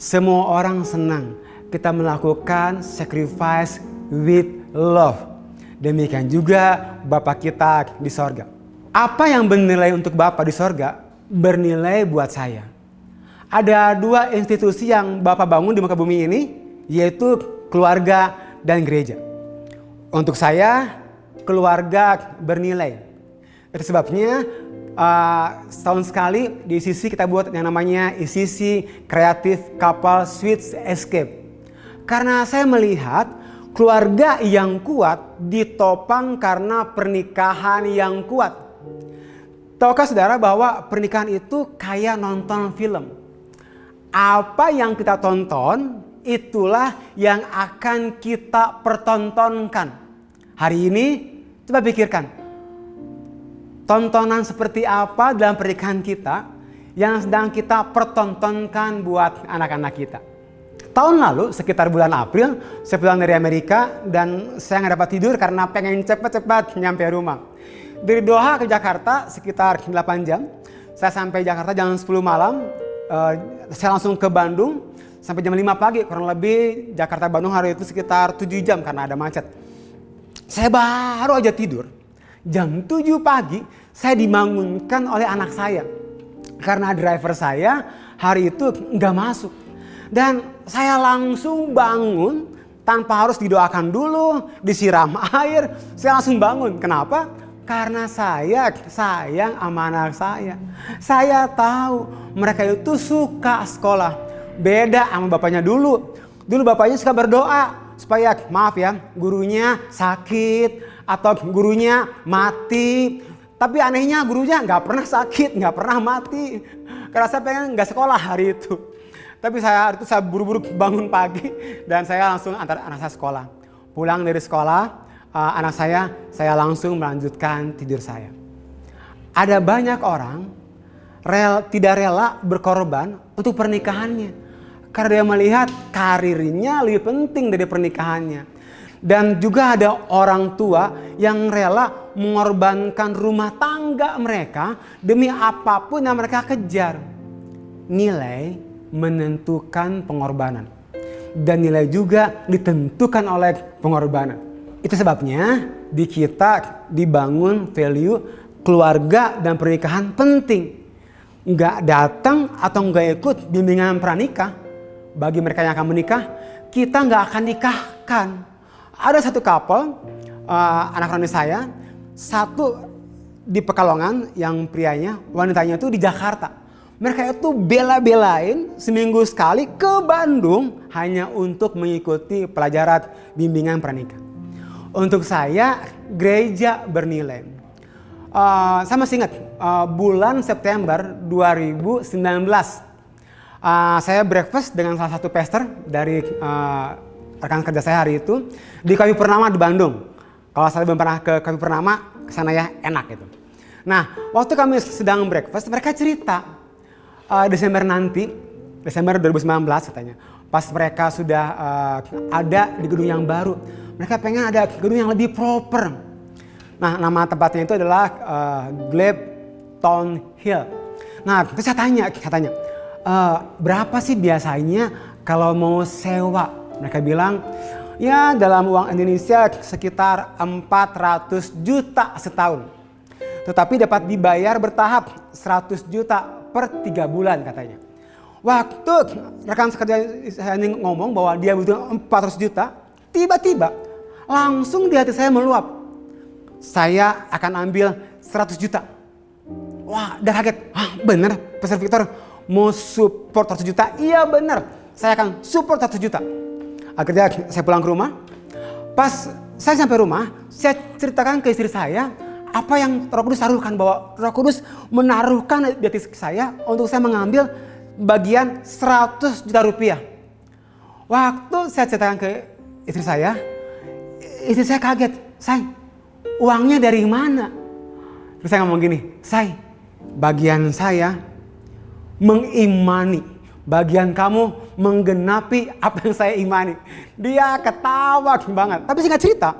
C: Semua orang senang kita melakukan sacrifice with love. Demikian juga Bapa kita di sorga. Apa yang bernilai untuk Bapa di sorga, bernilai buat saya. Ada 2 institusi yang Bapa bangun di muka bumi ini, yaitu keluarga dan gereja. Untuk saya, keluarga bernilai. Itu sebabnya setahun sekali di ICC kita buat yang namanya ICC Creative Couple Suites Escape. Karena saya melihat keluarga yang kuat ditopang karena pernikahan yang kuat. Tahukah saudara bahwa pernikahan itu kayak nonton film? Apa yang kita tonton, itulah yang akan kita pertontonkan. Hari ini, coba pikirkan. Tontonan seperti apa dalam pernikahan kita yang sedang kita pertontonkan buat anak-anak kita. Tahun lalu, sekitar bulan April, saya pulang dari Amerika dan saya nggak dapat tidur karena pengen cepat-cepat nyampe rumah. Dari Doha ke Jakarta sekitar 8 jam. Saya sampai Jakarta jam 10 malam. Saya langsung ke Bandung sampai jam 5 pagi. Kurang lebih Jakarta-Bandung hari itu sekitar 7 jam karena ada macet. Saya baru aja tidur. Jam 7 pagi saya dibangunkan oleh anak saya. Karena driver saya hari itu nggak masuk. Dan saya langsung bangun tanpa harus didoakan dulu, disiram air. Saya langsung bangun. Kenapa? Karena saya sayang sama anak saya. Saya tahu mereka itu suka sekolah. Beda sama bapaknya dulu. Dulu bapaknya suka berdoa supaya, maaf ya, gurunya sakit atau gurunya mati. Tapi anehnya gurunya nggak pernah sakit, nggak pernah mati. Karena saya pengen nggak sekolah hari itu. Tapi saya buru-buru bangun pagi dan saya langsung antar anak saya sekolah. Pulang dari sekolah, anak saya langsung melanjutkan tidur saya. Ada banyak orang tidak rela berkorban untuk pernikahannya. Karena dia melihat karirnya lebih penting dari pernikahannya. Dan juga ada orang tua yang rela mengorbankan rumah tangga mereka demi apapun yang mereka kejar. Nilai menentukan pengorbanan. Dan nilai juga ditentukan oleh pengorbanan. Itu sebabnya di kita dibangun value keluarga dan pernikahan penting. Nggak datang atau nggak ikut bimbingan pranikah. Bagi mereka yang akan menikah, kita nggak akan nikahkan. Ada satu couple, anak rani saya, satu di Pekalongan yang prianya, wanitanya itu di Jakarta. Mereka itu bela-belain seminggu sekali ke Bandung hanya untuk mengikuti pelajaran bimbingan pranikah. Untuk saya, gereja bernilai. Saya masih ingat bulan September 2019. Saya breakfast dengan salah satu pastor dari rekan kerja saya hari itu di Kayu Purnama di Bandung. Kalau saya belum pernah ke Kayu Purnama, kesana ya enak gitu. Nah, waktu kami sedang breakfast, mereka cerita Desember 2019 katanya. Pas mereka sudah ada di gedung yang baru, mereka pengen ada gedung yang lebih proper. Nah, nama tempatnya itu adalah Glebe Town Hill. Nah, terus saya tanya, berapa sih biasanya kalau mau sewa? Mereka bilang, ya dalam uang Indonesia sekitar 400 juta setahun. Tetapi dapat dibayar bertahap 100 juta per 3 bulan katanya. Waktu rekan sekerja saya ini ngomong bahwa dia butuh 400 juta, tiba-tiba langsung di hati saya meluap. Saya akan ambil 100 juta. Wah, udah kaget. Bener, Pastor Victor mau support 100 juta? Iya bener, saya akan support 100 juta. Akhirnya saya pulang ke rumah. Pas saya sampai rumah, saya ceritakan ke istri saya apa yang Roh Kudus taruhkan, bahwa Roh Kudus menaruhkan di hati saya untuk saya mengambil bagian 100 juta rupiah. Waktu saya ceritakan ke istri saya kaget. Say, uangnya dari mana? Terus saya ngomong gini, say, bagian saya mengimani, bagian kamu menggenapi apa yang saya imani. Dia ketawa banget. Tapi singkat cerita,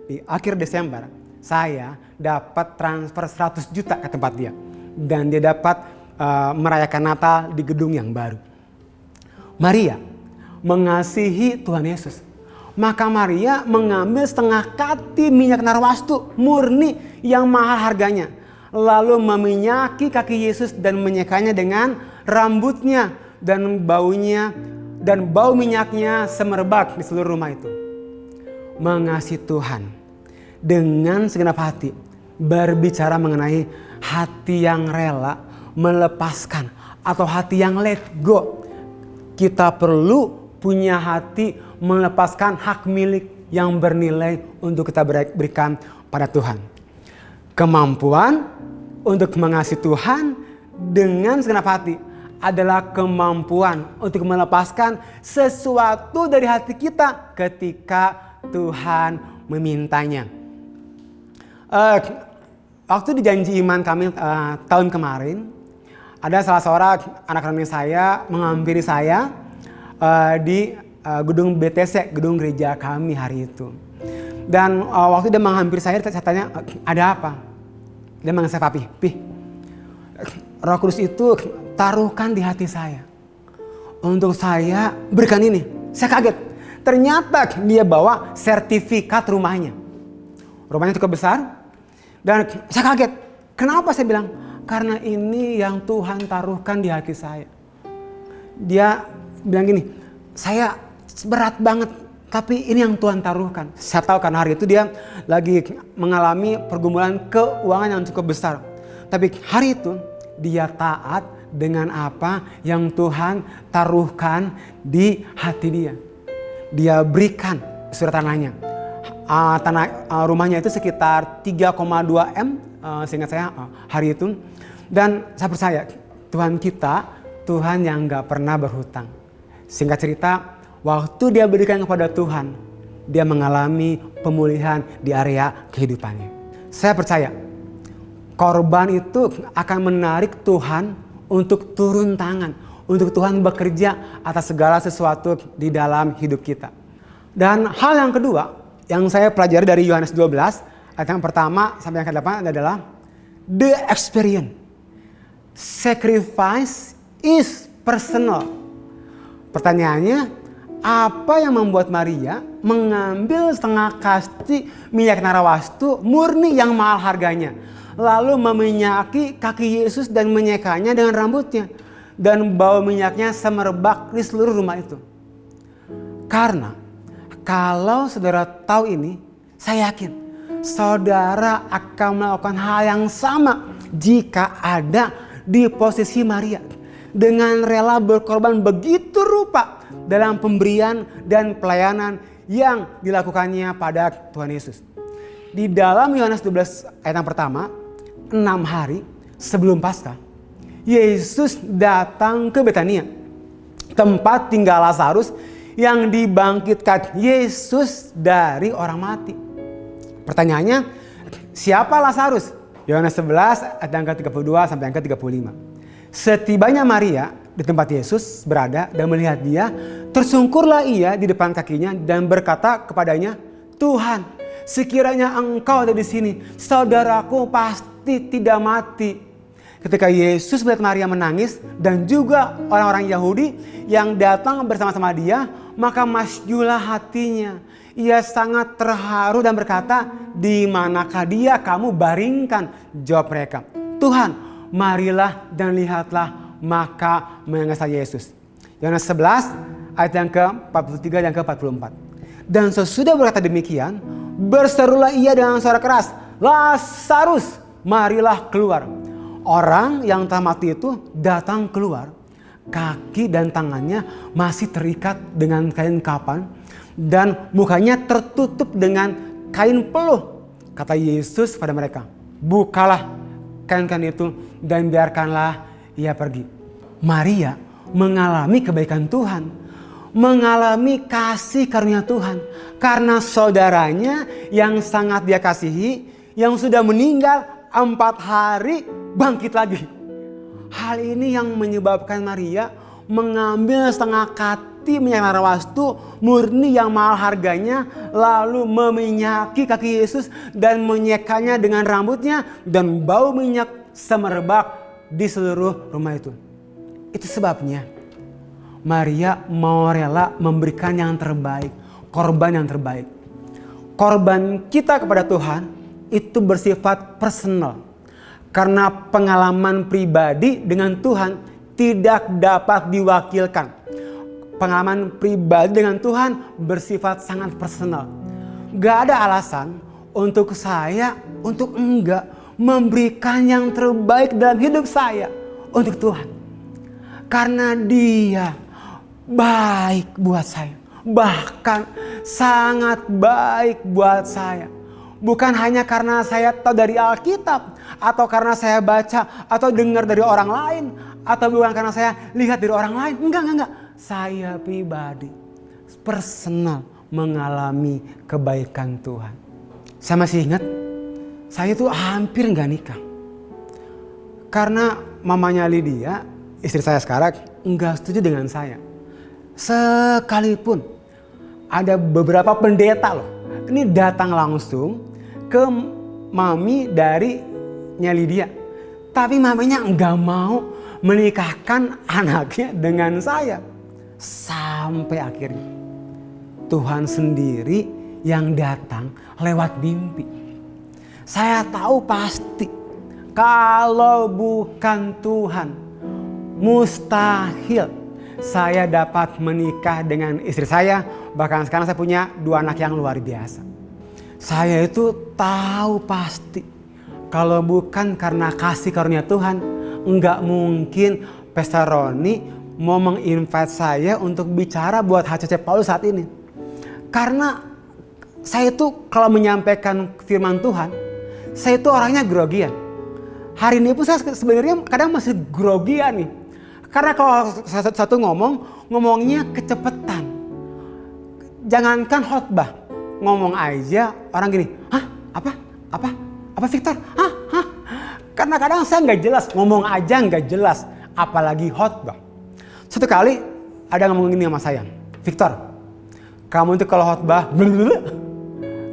C: di akhir Desember saya dapat transfer 100 juta ke tempat dia. Dan dia dapat merayakan Natal di gedung yang baru. Maria mengasihi Tuhan Yesus. Maka Maria mengambil setengah kati minyak narwastu murni yang mahal harganya. Lalu meminyaki kaki Yesus dan menyekanya dengan rambutnya. Dan baunya dan bau minyaknya semerbak di seluruh rumah itu. Mengasihi Tuhan dengan segenap hati, berbicara mengenai hati yang rela melepaskan atau hati yang let go. Kita perlu punya hati melepaskan hak milik yang bernilai untuk kita berikan pada Tuhan. Kemampuan untuk mengasihi Tuhan dengan segenap hati adalah kemampuan untuk melepaskan sesuatu dari hati kita ketika Tuhan memintanya. Waktu di janji iman kami tahun kemarin, ada salah seorang anak rani saya menghampiri saya di gedung BTC, gedung gereja kami hari itu. Dan waktu dia menghampiri saya tanya, ada apa? Dia manggil saya papi, Roh Kudus itu taruhkan di hati saya untuk saya berikan ini. Saya kaget, ternyata dia bawa sertifikat rumahnya. Rumahnya cukup besar dan saya kaget. Kenapa? Saya bilang, karena ini yang Tuhan taruhkan di hati saya. Dia bilang gini, saya berat banget, tapi ini yang Tuhan taruhkan. Saya tahu karena hari itu dia lagi mengalami pergumulan keuangan yang cukup besar. Tapi hari itu dia taat dengan apa yang Tuhan taruhkan di hati dia. Dia berikan surat tanahnya. Rumahnya itu sekitar 3,2 M seingat saya hari itu. Dan saya percaya Tuhan kita, Tuhan yang gak pernah berhutang. Singkat cerita, waktu dia berikan kepada Tuhan, dia mengalami pemulihan di area kehidupannya. Saya percaya korban itu akan menarik Tuhan untuk turun tangan, untuk Tuhan bekerja atas segala sesuatu di dalam hidup kita. Dan hal yang kedua yang saya pelajari dari Yohanes 12 ayat yang pertama sampai yang ke-8 adalah the experience. Sacrifice is personal. Pertanyaannya, apa yang membuat Maria mengambil setengah kasti minyak narawastu murni yang mahal harganya, lalu meminyaki kaki Yesus dan menyekanya dengan rambutnya, dan bau minyaknya semerbak di seluruh rumah itu? Karena kalau saudara tahu ini, saya yakin saudara akan melakukan hal yang sama jika ada di posisi Maria, dengan rela berkorban begitu rupa dalam pemberian dan pelayanan yang dilakukannya pada Tuhan Yesus. Di dalam Yohanes 12 ayat yang pertama, 6 hari sebelum Paskah, Yesus datang ke Betania, tempat tinggal Lazarus yang dibangkitkan Yesus dari orang mati. Pertanyaannya, siapa Lazarus? Yohanes 11 ayat yang ke-32 sampai yang ke-35. Setibanya Maria di tempat Yesus berada dan melihat dia, tersungkurlah ia di depan kakinya dan berkata kepadanya, Tuhan, sekiranya engkau ada di sini, saudaraku pasti tidak mati. Ketika Yesus melihat Maria menangis dan juga orang-orang Yahudi yang datang bersama-sama dia, maka masyulah hatinya. Ia sangat terharu dan berkata, di manakah dia kamu baringkan? Jawab mereka, Tuhan, marilah dan lihatlah. Maka menangis Yesus. Yohanes 11 ayat yang ke-43 dan ke-44. Dan sesudah berkata demikian, berserulah ia dengan suara keras, Lazarus, marilah keluar. Orang yang telah mati itu datang keluar. Kaki dan tangannya masih terikat dengan kain kapan dan mukanya tertutup dengan kain peluh. Kata Yesus pada mereka, bukalah kain-kain itu dan biarkanlah ia pergi. Maria mengalami kebaikan Tuhan, mengalami kasih karunia Tuhan karena saudaranya yang sangat dia kasihi, yang sudah meninggal 4 hari bangkit lagi. Hal ini yang menyebabkan Maria mengambil setengah kati minyak narawastu murni yang mahal harganya, lalu meminyaki kaki Yesus dan menyekanya dengan rambutnya, dan bau minyak semerbak di seluruh rumah itu. Itu sebabnya Maria mau rela memberikan yang terbaik, korban yang terbaik. Korban kita kepada Tuhan itu bersifat personal. Karena pengalaman pribadi dengan Tuhan tidak dapat diwakilkan. Pengalaman pribadi dengan Tuhan bersifat sangat personal. Gak ada alasan untuk saya untuk enggak memberikan yang terbaik dalam hidup saya untuk Tuhan. Karena Dia baik buat saya. Bahkan sangat baik buat saya. Bukan hanya karena saya tahu dari Alkitab, atau karena saya baca atau dengar dari orang lain, atau bukan karena saya lihat dari orang lain. Enggak. Saya pribadi personal mengalami kebaikan Tuhan. Saya masih ingat, saya tuh hampir nggak nikah. Karena mamanya Lydia, istri saya sekarang, nggak setuju dengan saya. Sekalipun ada beberapa pendeta loh, ini datang langsung ke mami dari Lydia. Tapi maminya nggak mau menikahkan anaknya dengan saya. Sampai akhirnya Tuhan sendiri yang datang lewat mimpi. Saya tahu pasti kalau bukan Tuhan, mustahil saya dapat menikah dengan istri saya. Bahkan sekarang saya punya 2 anak yang luar biasa. Saya itu tahu pasti kalau bukan karena kasih karunia Tuhan, enggak mungkin Pastor Roni mau menginvite saya untuk bicara buat HCC Paulus saat ini. Karena saya itu kalau menyampaikan firman Tuhan, saya itu orangnya grogian. Hari ini pun saya sebenarnya kadang masih grogian nih. Karena kalau satu ngomongnya kecepatan. Jangankan khotbah, ngomong aja orang gini, hah? Apa Victor? Hah? Karena kadang saya nggak jelas, ngomong aja nggak jelas, apalagi khotbah. Satu kali ada ngomong gini sama saya, Victor, kamu itu kalau khotbah,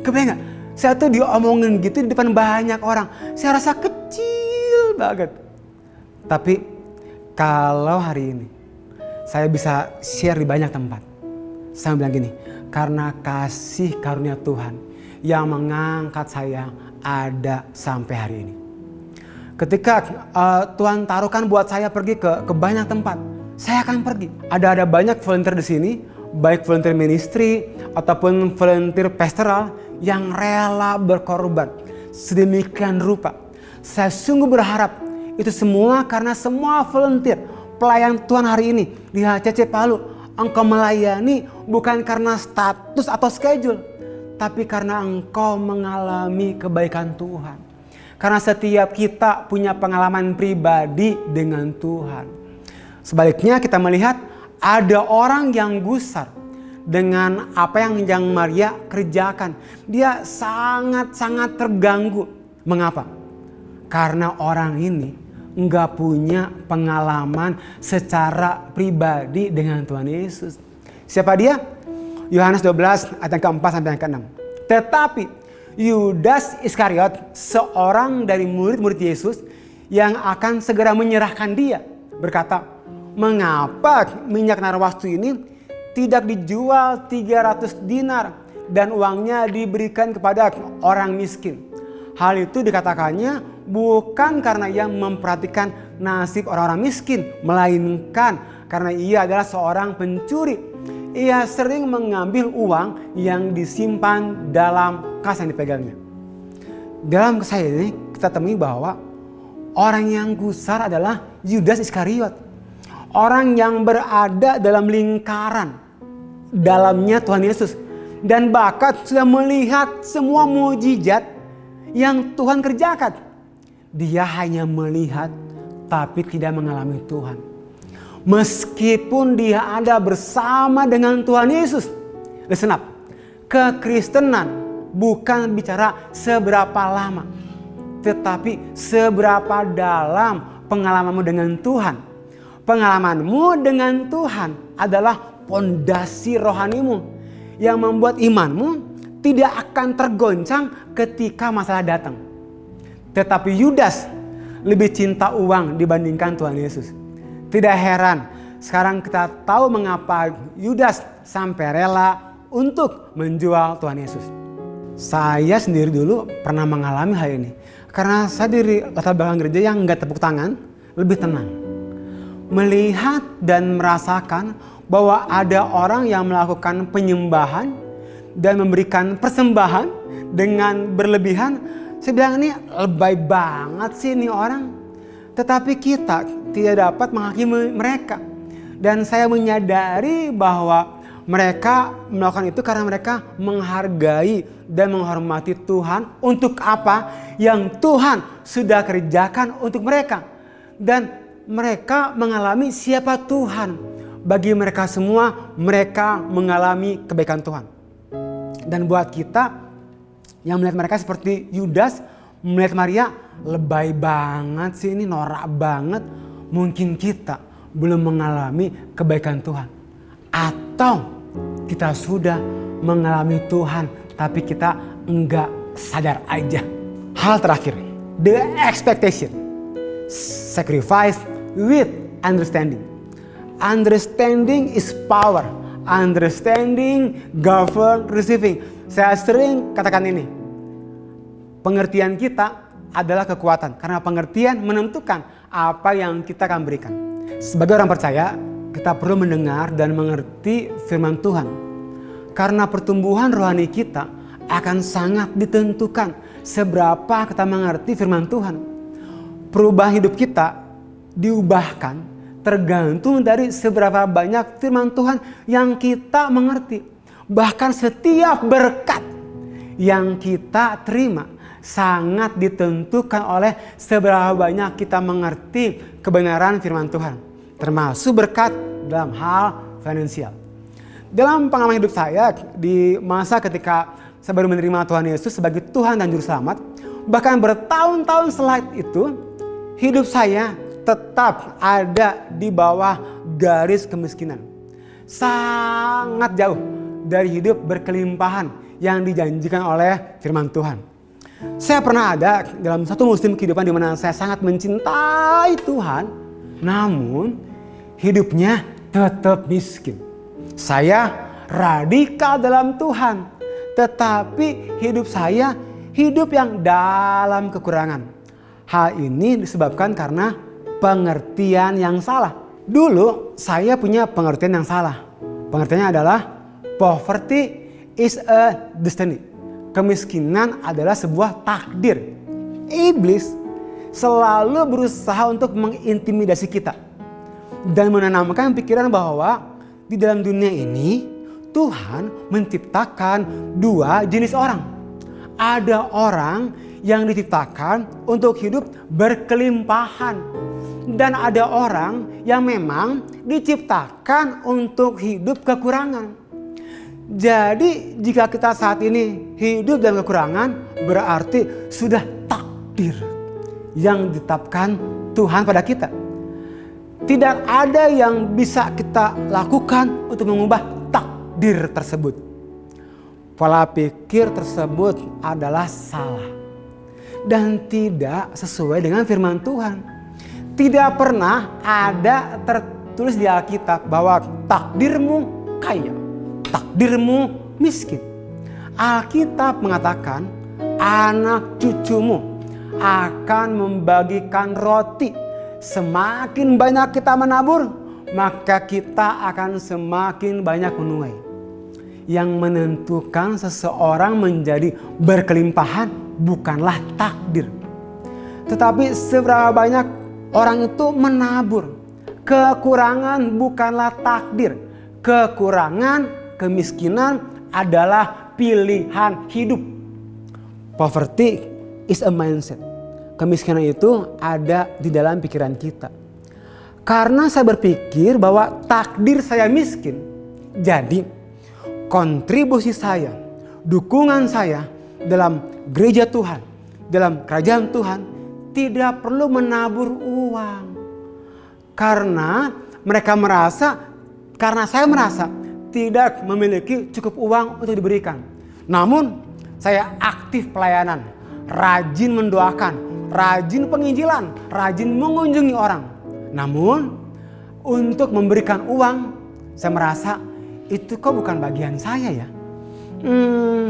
C: kebayang nggak? Saya tuh diomongin gitu di depan banyak orang, saya rasa kecil banget. Tapi kalau hari ini saya bisa share di banyak tempat, saya bilang gini, karena kasih karunia Tuhan yang mengangkat saya ada sampai hari ini. Ketika Tuhan taruhkan buat saya pergi ke banyak tempat, saya akan pergi. Ada banyak volunteer di sini, baik volunteer ministry ataupun volunteer pastoral yang rela berkorban sedemikian rupa. Saya sungguh berharap itu semua karena semua volunteer pelayan Tuhan hari ini di HCC Palu, engkau melayani bukan karena status atau schedule, tapi karena engkau mengalami kebaikan Tuhan. Karena setiap kita punya pengalaman pribadi dengan Tuhan. Sebaliknya kita melihat ada orang yang gusar dengan apa yang Maria kerjakan. Dia sangat-sangat terganggu. Mengapa? Karena orang ini enggak punya pengalaman secara pribadi dengan Tuhan Yesus. Siapa dia? Yohanes 12 ayat ke-4 sampai yang ke-6. Tetapi Yudas Iskariot, seorang dari murid-murid Yesus yang akan segera menyerahkan dia, berkata, mengapa minyak narwastu ini tidak dijual 300 dinar dan uangnya diberikan kepada orang miskin? Hal itu dikatakannya bukan karena ia memperhatikan nasib orang-orang miskin, melainkan karena ia adalah seorang pencuri. Ia sering mengambil uang yang disimpan dalam kas yang dipegangnya. Dalam kisah ini kita temui bahwa orang yang gusar adalah Yudas Iskariot. Orang yang berada dalam lingkaran dalamnya Tuhan Yesus. Dan bahkan sudah melihat semua mukjizat yang Tuhan kerjakan. Dia hanya melihat tapi tidak mengalami Tuhan. Meskipun dia ada bersama dengan Tuhan Yesus. Listen up. Kekristenan bukan bicara seberapa lama, tetapi seberapa dalam pengalamanmu dengan Tuhan. Pengalamanmu dengan Tuhan adalah pondasi rohanimu yang membuat imanmu tidak akan tergoncang ketika masalah datang. Tetapi Yudas lebih cinta uang dibandingkan Tuhan Yesus. Tidak heran sekarang kita tahu mengapa Yudas sampai rela untuk menjual Tuhan Yesus. Saya sendiri dulu pernah mengalami hal ini. Karena saya dari latar belakang gereja yang enggak tepuk tangan, lebih tenang. Melihat dan merasakan bahwa ada orang yang melakukan penyembahan dan memberikan persembahan dengan berlebihan. Saya bilang ini lebay banget sih ini orang. Tetapi kita tidak dapat menghakimi mereka. Dan saya menyadari bahwa Mereka melakukan itu karena mereka menghargai dan menghormati Tuhan untuk apa yang Tuhan sudah kerjakan untuk mereka. Dan mereka mengalami siapa Tuhan. Bagi mereka semua, mereka mengalami kebaikan Tuhan. Dan buat kita yang melihat mereka seperti Yudas, melihat Maria, lebay banget sih ini, norak banget. Mungkin kita belum mengalami kebaikan Tuhan. Atau kita sudah mengalami Tuhan tapi kita enggak sadar aja. Hal terakhir, the expectation. Sacrifice with understanding. Understanding is power. Understanding govern receiving. Saya sering katakan ini. Pengertian kita adalah kekuatan. Karena pengertian menentukan apa yang kita akan berikan. Sebagai orang percaya, kita perlu mendengar dan mengerti firman Tuhan. Karena pertumbuhan rohani kita akan sangat ditentukan seberapa kita mengerti firman Tuhan. Perubahan hidup kita diubahkan tergantung dari seberapa banyak firman Tuhan yang kita mengerti. Bahkan setiap berkat yang kita terima sangat ditentukan oleh seberapa banyak kita mengerti kebenaran firman Tuhan. Termasuk berkat dalam hal finansial. Dalam pengalaman hidup saya di masa ketika saya baru menerima Tuhan Yesus sebagai Tuhan dan Juru Selamat, bahkan bertahun-tahun setelah itu, hidup saya tetap ada di bawah garis kemiskinan. Sangat jauh dari hidup berkelimpahan yang dijanjikan oleh firman Tuhan. Saya pernah ada dalam satu musim kehidupan di mana saya sangat mencintai Tuhan, namun hidupnya tetap miskin. Saya radikal dalam Tuhan, tetapi hidup saya hidup yang dalam kekurangan. Hal ini disebabkan karena pengertian yang salah. Dulu saya punya pengertian yang salah. Pengertiannya adalah poverty is a destiny. Kemiskinan adalah sebuah takdir. Iblis selalu berusaha untuk mengintimidasi kita dan menanamkan pikiran bahwa di dalam dunia ini Tuhan menciptakan dua jenis orang. Ada orang yang diciptakan untuk hidup berkelimpahan dan ada orang yang memang diciptakan untuk hidup kekurangan. Jadi jika kita saat ini hidup dalam kekurangan, berarti sudah takdir yang ditetapkan Tuhan pada kita. Tidak ada yang bisa kita lakukan untuk mengubah takdir tersebut. Pola pikir tersebut adalah salah dan tidak sesuai dengan firman Tuhan. Tidak pernah ada tertulis di Alkitab bahwa takdirmu kaya, takdirmu miskin. Alkitab mengatakan anak cucumu akan membagikan roti. Semakin banyak kita menabur, maka kita akan semakin banyak menuai. Yang menentukan seseorang menjadi berkelimpahan bukanlah takdir, tetapi seberapa banyak orang itu menabur. Kekurangan bukanlah takdir. Kekurangan, kemiskinan adalah pilihan hidup. Poverty is a mindset. Kemiskinan itu ada di dalam pikiran kita. Karena saya berpikir bahwa takdir saya miskin, jadi kontribusi saya, dukungan saya dalam gereja Tuhan, dalam kerajaan Tuhan tidak perlu menabur uang. Karena saya merasa tidak memiliki cukup uang untuk diberikan. Namun saya aktif pelayanan, rajin mendoakan, rajin penginjilan, rajin mengunjungi orang. Namun untuk memberikan uang, saya merasa itu kok bukan bagian saya ya.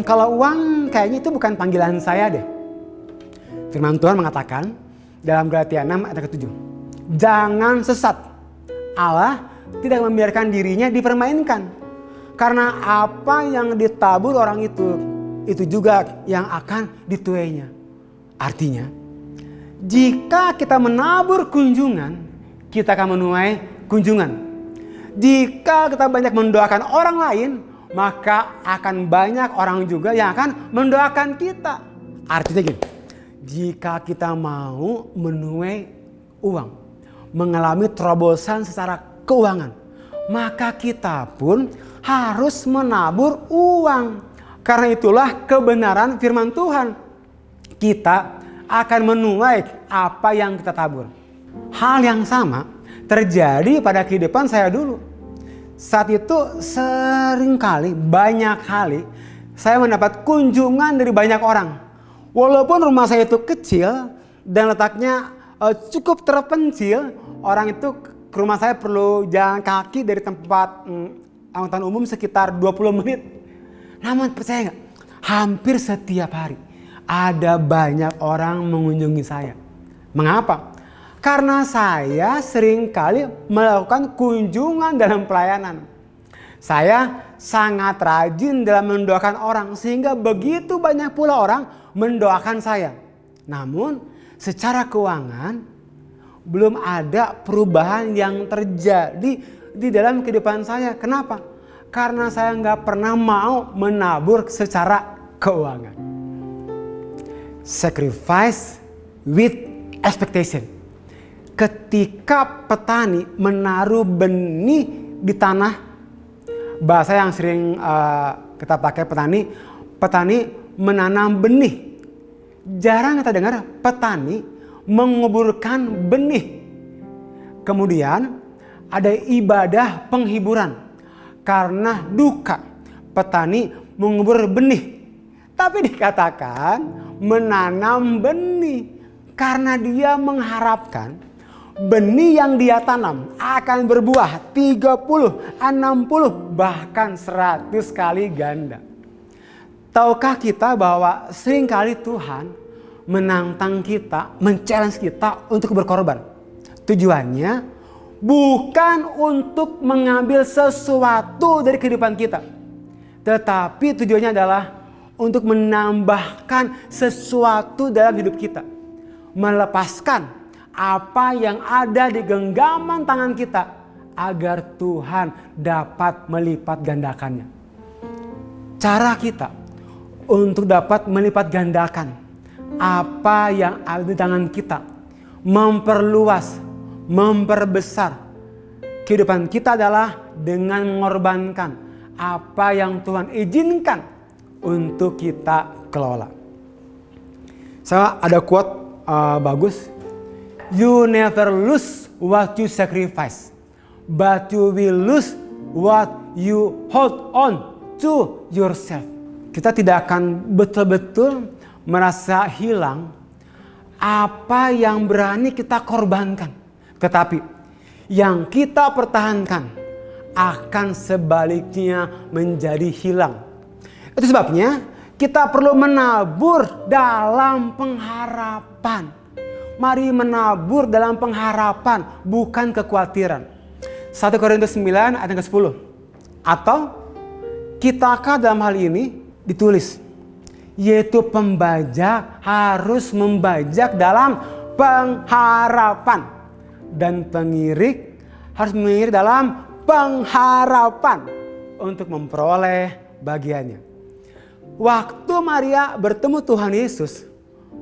C: Kalau uang kayaknya itu bukan panggilan saya deh. Firman Tuhan mengatakan dalam Galatia 6 ayat 7. Jangan sesat. Allah tidak membiarkan dirinya dipermainkan. Karena apa yang ditabur orang itu juga yang akan dituainya. Artinya, jika kita menabur kunjungan, kita akan menuai kunjungan. Jika kita banyak mendoakan orang lain, maka akan banyak orang juga yang akan mendoakan kita. Artinya gini, jika kita mau menuai uang, mengalami terobosan secara keuangan, maka kita pun harus menabur uang. Karena itulah kebenaran firman Tuhan. Kita akan menuai apa yang kita tabur. Hal yang sama terjadi pada kehidupan saya dulu. Saat itu seringkali, banyak kali saya mendapat kunjungan dari banyak orang. Walaupun rumah saya itu kecil dan letaknya cukup terpencil, orang itu ke rumah saya perlu jalan kaki dari tempat angkutan umum sekitar 20 menit. Namun percaya nggak, hampir setiap hari ada banyak orang mengunjungi saya. Mengapa? Karena saya seringkali melakukan kunjungan dalam pelayanan. Saya sangat rajin dalam mendoakan orang sehingga begitu banyak pula orang mendoakan saya. Namun secara keuangan belum ada perubahan yang terjadi di dalam kehidupan saya. Kenapa? Karena saya nggak pernah mau menabur secara keuangan. Sacrifice with expectation. Ketika petani menaruh benih di tanah, bahasa yang sering kita pakai petani menanam benih. Jarang kita dengar petani menguburkan benih. Kemudian ada ibadah penghiburan. Karena duka, petani mengubur benih. Tapi dikatakan menanam benih karena dia mengharapkan benih yang dia tanam akan berbuah 30, 60, bahkan 100 kali ganda. Tahukah kita bahwa seringkali Tuhan menantang kita, men-challenge kita untuk berkorban. Tujuannya bukan untuk mengambil sesuatu dari kehidupan kita. Tetapi tujuannya adalah untuk menambahkan sesuatu dalam hidup kita. Melepaskan apa yang ada di genggaman tangan kita agar Tuhan dapat melipat gandakannya. Cara kita untuk dapat melipat gandakan apa yang ada di tangan kita, memperluas, memperbesar kehidupan kita adalah dengan mengorbankan apa yang Tuhan izinkan untuk kita kelola. Saya ada quote bagus. You never lose what you sacrifice, but you will lose what you hold on to yourself. Kita tidak akan betul-betul merasa hilang apa yang berani kita korbankan. Tetapi yang kita pertahankan akan sebaliknya menjadi hilang. Itu sebabnya kita perlu menabur dalam pengharapan. Mari menabur dalam pengharapan, bukan kekhawatiran. 1 Korintus 9 ayat ke-10. Atau kitakah dalam hal ini ditulis, yaitu pembajak harus membajak dalam pengharapan, dan pengirik harus mengirik dalam pengharapan untuk memperoleh bagiannya. Waktu Maria bertemu Tuhan Yesus,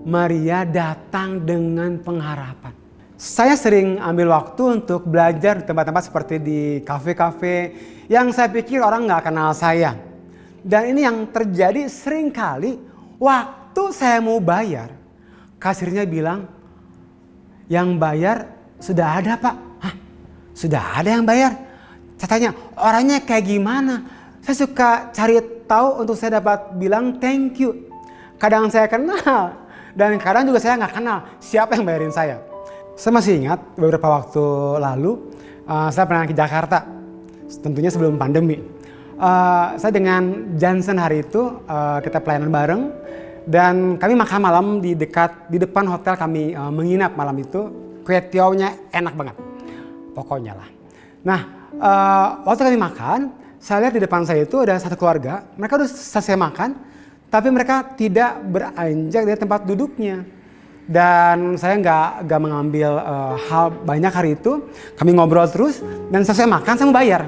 C: Maria datang dengan pengharapan. Saya sering ambil waktu untuk belajar di tempat-tempat seperti di kafe-kafe yang saya pikir orang nggak kenal saya. Dan ini yang terjadi sering kali waktu saya mau bayar, kasirnya bilang, yang bayar sudah ada Pak. Hah? Sudah ada yang bayar? Saya tanya, orangnya kayak gimana? Saya suka cari tahu untuk saya dapat bilang thank you. Kadang saya kenal. Dan kadang juga saya nggak kenal siapa yang bayarin saya. Saya masih ingat beberapa waktu lalu saya pernah ke Jakarta. Tentunya sebelum pandemi. Saya dengan Johnson hari itu kita pelayanan bareng. Dan kami makan malam di depan hotel kami menginap malam itu. Kue tiaunya enak banget. Pokoknya lah. Nah waktu kami makan, saya lihat di depan saya itu ada satu keluarga. Mereka udah selesai makan. Tapi mereka tidak beranjak dari tempat duduknya. Dan saya nggak mengambil hal banyak hari itu. Kami ngobrol terus dan selesai makan saya mau bayar.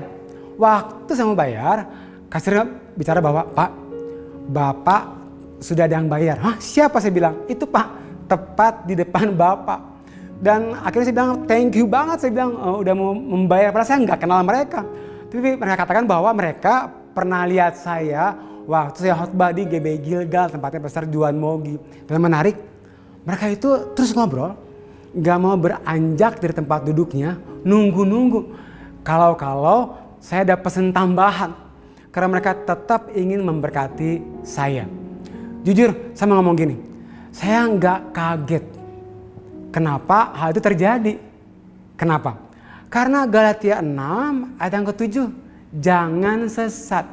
C: Waktu saya mau bayar, kasirnya bicara bahwa Pak, Bapak sudah ada yang bayar. Hah, siapa? Saya bilang, itu Pak, tepat di depan Bapak. Dan akhirnya saya bilang thank you banget, saya bilang udah mau membayar. Padahal saya nggak kenal mereka. Tapi mereka katakan bahwa mereka pernah lihat saya waktu saya khotbah di GBI Gilgal, tempatnya Pastor Juan Mogi. Dan menarik, mereka itu terus ngobrol, gak mau beranjak dari tempat duduknya, nunggu-nunggu. Kalau saya ada pesan tambahan, karena mereka tetap ingin memberkati saya. Jujur, saya mau ngomong gini, saya gak kaget kenapa hal itu terjadi. Kenapa? Karena Galatia 6 ayat yang ke-7, jangan sesat.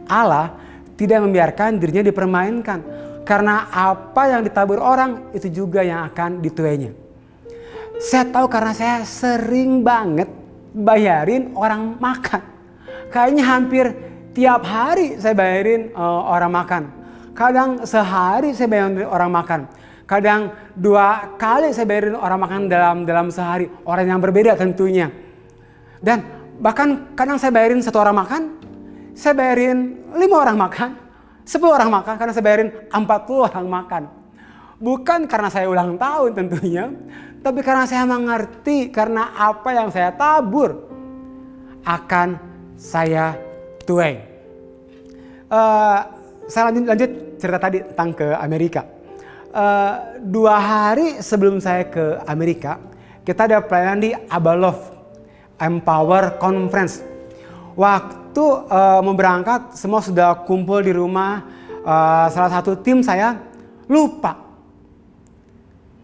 C: Allah tidak membiarkan dirinya dipermainkan. Karena apa yang ditabur orang itu juga yang akan dituainya. Saya tahu karena saya sering banget bayarin orang makan. Kayaknya hampir tiap hari saya bayarin orang makan. Kadang sehari saya bayarin orang makan. Kadang 2 kali saya bayarin orang makan dalam sehari. Orang yang berbeda tentunya. Dan bahkan kadang saya bayarin 1 orang makan. Saya bayarin 5 orang makan. 10 orang makan karena saya bayarin 40 orang makan. Bukan karena saya ulang tahun tentunya. Tapi karena saya mengerti karena apa yang saya tabur akan saya tuai. Saya lanjut cerita tadi tentang ke Amerika. 2 hari sebelum saya ke Amerika, kita ada pelayanan di Abalov Empower Conference. Waktu mau berangkat, semua sudah kumpul di rumah. Salah satu tim saya lupa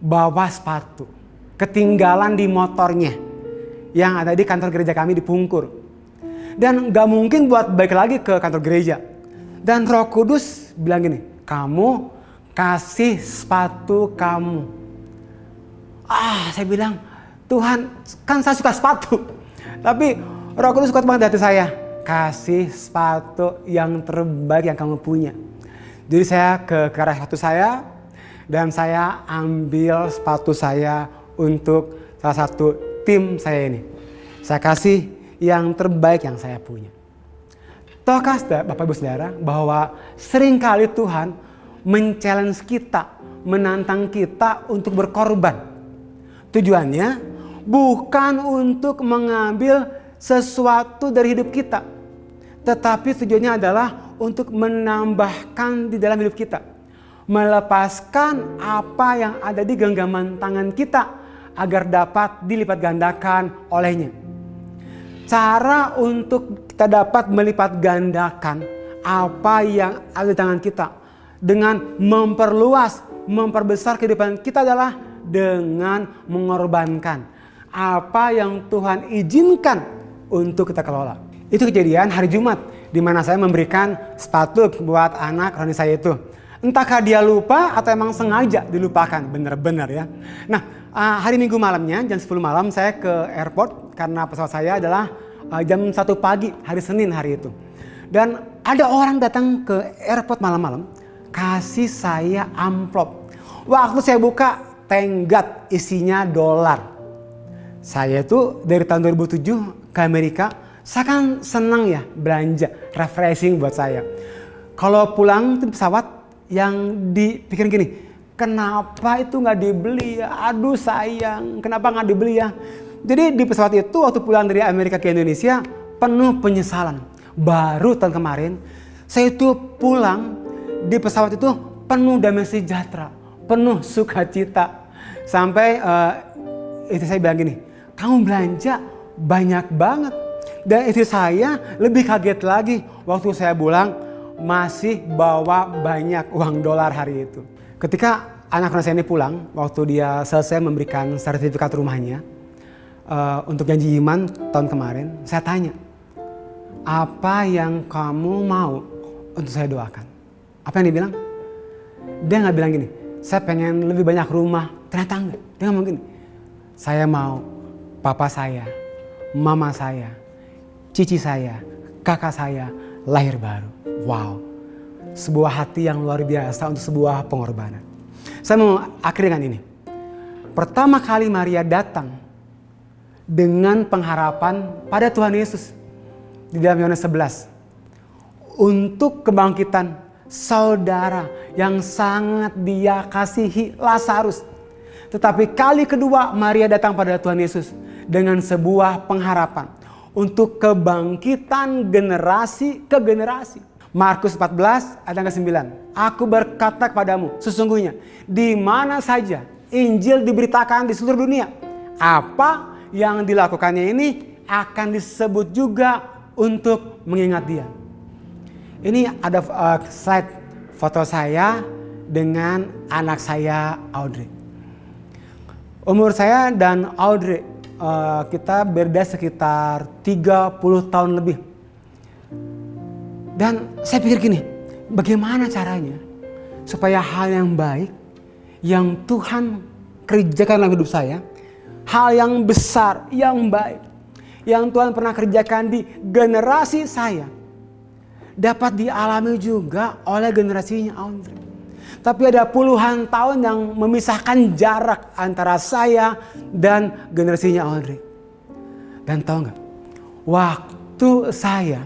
C: bawa sepatu, ketinggalan di motornya yang ada di kantor gereja kami di Pungkur. Dan gak mungkin buat balik lagi ke kantor gereja. Dan Roh Kudus bilang gini, kamu kasih sepatu kamu. Saya bilang, Tuhan, kan saya suka sepatu. Tapi Roh Kudus kuat banget di hati saya. Kasih sepatu yang terbaik yang kamu punya. Jadi saya ke arah sepatu saya. Dan saya ambil sepatu saya untuk salah satu tim saya ini. Saya kasih yang terbaik yang saya punya. Tahukah Bapak Ibu Saudara bahwa seringkali Tuhan men-challenge kita, menantang kita untuk berkorban. Tujuannya bukan untuk mengambil sesuatu dari hidup kita. Tetapi tujuannya adalah untuk menambahkan di dalam hidup kita. Melepaskan apa yang ada di genggaman tangan kita agar dapat dilipat gandakan olehnya. Cara untuk kita dapat melipat gandakan apa yang ada di tangan kita dengan memperluas, memperbesar kehidupan kita adalah dengan mengorbankan apa yang Tuhan izinkan untuk kita kelola. Itu kejadian hari Jumat di mana saya memberikan sepatu buat anak Roni saya itu. Entahkah dia lupa atau emang sengaja dilupakan, benar-benar ya. Nah, hari Minggu malamnya jam 10 malam saya ke airport karena pesawat saya adalah jam 1 pagi hari Senin hari itu. Dan ada orang datang ke airport malam-malam kasih saya amplop. Waktu saya buka, tenggat isinya dolar. Saya itu dari tahun 2007 ke Amerika, saya kan senang ya belanja, refreshing buat saya. Kalau pulang di pesawat yang dipikir gini, kenapa itu nggak dibeli ya? Aduh sayang, kenapa nggak dibeli ya? Jadi di pesawat itu waktu pulang dari Amerika ke Indonesia penuh penyesalan. Baru tahun kemarin saya itu pulang di pesawat itu penuh damai sejahtera, penuh sukacita. Sampai istri saya bilang gini, kamu belanja banyak banget. Dan istri saya lebih kaget lagi waktu saya pulang masih bawa banyak uang dolar hari itu. Ketika anak saya ini pulang, waktu dia selesai memberikan sertifikat rumahnya untuk janji iman tahun kemarin, saya tanya, apa yang kamu mau untuk saya doakan? Apa yang dia bilang? Dia nggak bilang gini, saya pengen lebih banyak rumah. Ternyata enggak. Dia ngomong gini, saya mau papa saya, mama saya, cici saya, kakak saya lahir baru. Wow, sebuah hati yang luar biasa untuk sebuah pengorbanan. Saya mau akhiri dengan ini. Pertama kali Maria datang dengan pengharapan pada Tuhan Yesus di dalam Yohanes 11 untuk kebangkitan saudara yang sangat dia kasihi, Lazarus. Tetapi kali kedua Maria datang pada Tuhan Yesus dengan sebuah pengharapan untuk kebangkitan generasi ke generasi. Markus 14 ayat 9. Aku berkata kepadamu, sesungguhnya di mana saja Injil diberitakan di seluruh dunia, apa yang dilakukannya ini akan disebut juga untuk mengingat dia. Ini ada slide foto saya dengan anak saya Audrey. Umur saya dan Audrey kita beda sekitar 30 tahun lebih. Dan saya pikir gini, bagaimana caranya supaya hal yang baik yang Tuhan kerjakan dalam hidup saya, hal yang besar, yang baik, yang Tuhan pernah kerjakan di generasi saya, dapat dialami juga oleh generasinya Audrey. Tapi ada puluhan tahun yang memisahkan jarak antara saya dan generasinya Audrey. Dan tahu nggak, waktu saya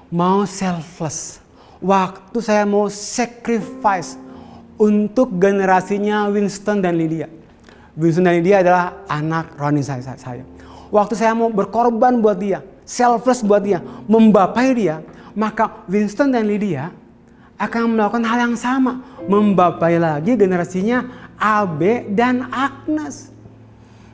C: mau selfless, waktu saya mau sacrifice untuk generasinya Winston dan Lydia. Winston dan Lydia adalah anak Roni saya. Waktu saya mau berkorban buat dia, selfless buat dia, membapai dia, maka Winston dan Lydia akan melakukan hal yang sama, membapai lagi generasinya Abe dan Agnes.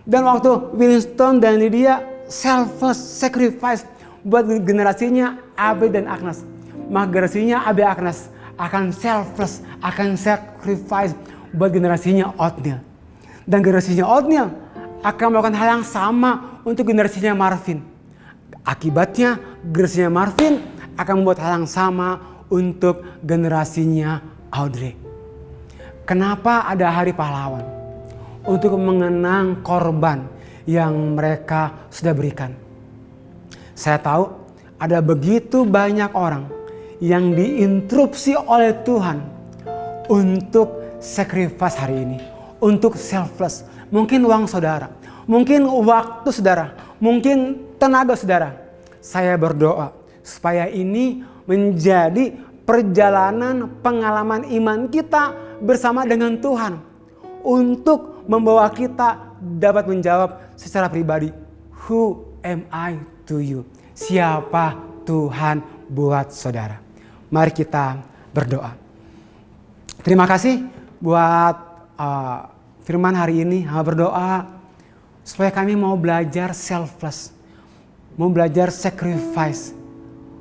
C: Dan waktu Winston dan Lydia selfless sacrifice buat generasinya Abe dan Agnes, maka generasinya Abe Agnes akan selfless, akan sacrifice buat generasinya Othniel. Dan generasinya Othniel akan melakukan hal yang sama untuk generasinya Marvin. Akibatnya generasinya Marvin akan membuat hal yang sama untuk generasinya Audrey. Kenapa ada hari pahlawan? Untuk mengenang korban yang mereka sudah berikan. Saya tahu ada begitu banyak orang yang diinstruksi oleh Tuhan untuk sacrifice hari ini, untuk selfless. Mungkin uang saudara, mungkin waktu saudara, mungkin tenaga saudara. Saya berdoa supaya ini menjadi perjalanan pengalaman iman kita bersama dengan Tuhan untuk membawa kita dapat menjawab secara pribadi, who am I to you? Siapa Tuhan buat saudara? Mari kita berdoa. Terima kasih buat firman hari ini. Hamba berdoa supaya kami mau belajar selfless, mau belajar sacrifice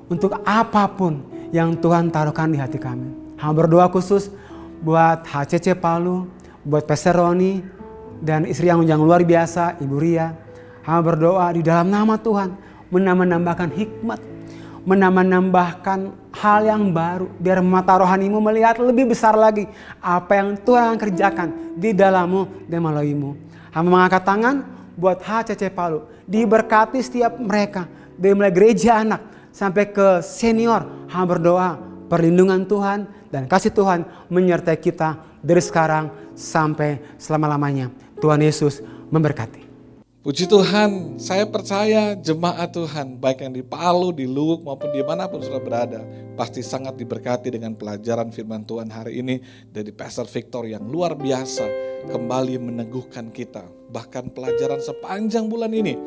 C: untuk apapun yang Tuhan taruhkan di hati kami. Hamba berdoa khusus buat HCC Palu, buat Pastor Roni, dan istri yang luar biasa, Ibu Ria. Hamba berdoa di dalam nama Tuhan, menambahkan hikmat, menambahkan hal yang baru, biar mata rohanimu melihat lebih besar lagi apa yang Tuhan akan kerjakan di dalammu dan melaluimu. Hamba mengangkat tangan buat HCC Palu, diberkati setiap mereka, dari mulai gereja anak sampai ke senior. Hamba berdoa perlindungan Tuhan dan kasih Tuhan menyertai kita dari sekarang sampai selama-lamanya. Tuhan Yesus memberkati.
D: Puji Tuhan, saya percaya jemaat Tuhan, baik yang di Palu, di Luwuk, maupun dimanapun sudah berada, pasti sangat diberkati dengan pelajaran firman Tuhan hari ini dari Pastor Victor yang luar biasa, kembali meneguhkan kita. Bahkan pelajaran sepanjang bulan ini,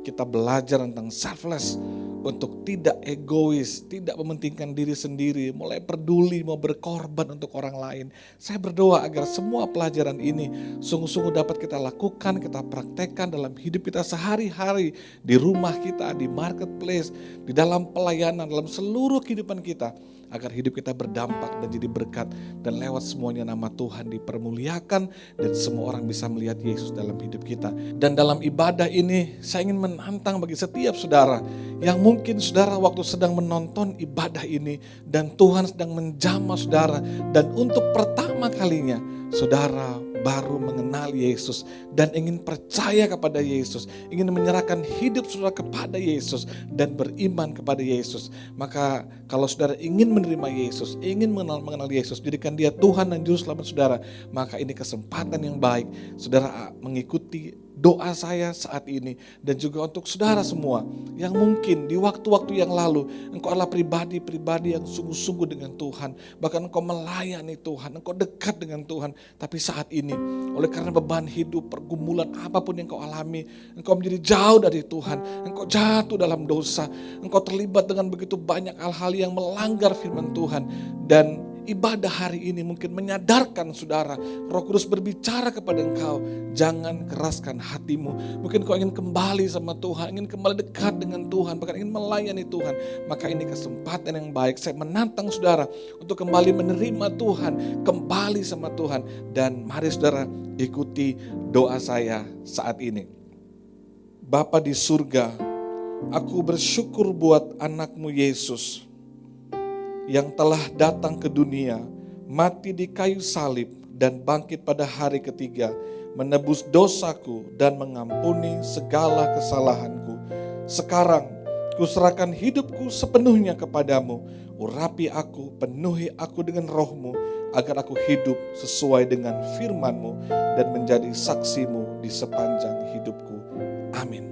D: kita belajar tentang selfless, untuk tidak egois, tidak mementingkan diri sendiri, mulai peduli, mau berkorban untuk orang lain. Saya berdoa agar semua pelajaran ini sungguh-sungguh dapat kita lakukan, kita praktekkan dalam hidup kita sehari-hari, di rumah kita, di marketplace, di dalam pelayanan, dalam seluruh kehidupan kita, agar hidup kita berdampak dan jadi berkat, dan lewat semuanya nama Tuhan dipermuliakan dan semua orang bisa melihat Yesus dalam hidup kita. Dan dalam ibadah ini saya ingin menantang bagi setiap saudara yang mungkin saudara waktu sedang menonton ibadah ini dan Tuhan sedang menjamah saudara, dan untuk pertama kalinya saudara baru mengenal Yesus dan ingin percaya kepada Yesus, ingin menyerahkan hidup saudara kepada Yesus dan beriman kepada Yesus, maka kalau saudara ingin menerima Yesus, ingin mengenal Yesus, jadikan dia Tuhan dan Juru Selamat saudara, maka ini kesempatan yang baik saudara mengikuti doa saya saat ini dan juga untuk saudara semua yang mungkin di waktu-waktu yang lalu engkau adalah pribadi-pribadi yang sungguh-sungguh dengan Tuhan, bahkan engkau melayani Tuhan, engkau dekat dengan Tuhan, tapi saat ini oleh karena beban hidup, pergumulan apapun yang engkau alami, engkau menjadi jauh dari Tuhan, engkau jatuh dalam dosa, engkau terlibat dengan begitu banyak hal-hal yang melanggar firman Tuhan, dan ibadah hari ini mungkin menyadarkan saudara, Roh Kudus berbicara kepada engkau, jangan keraskan hatimu. Mungkin kau ingin kembali sama Tuhan, ingin kembali dekat dengan Tuhan, bahkan ingin melayani Tuhan. Maka ini kesempatan yang baik. Saya menantang saudara untuk kembali menerima Tuhan, kembali sama Tuhan. Dan mari saudara ikuti doa saya saat ini. Bapa di surga, aku bersyukur buat anakmu Yesus yang telah datang ke dunia, mati di kayu salib dan bangkit pada hari ketiga, menebus dosaku dan mengampuni segala kesalahanku. Sekarang kuserahkan hidupku sepenuhnya kepadamu, urapi aku, penuhi aku dengan rohmu, agar aku hidup sesuai dengan firman-Mu dan menjadi saksimu di sepanjang hidupku. Amin.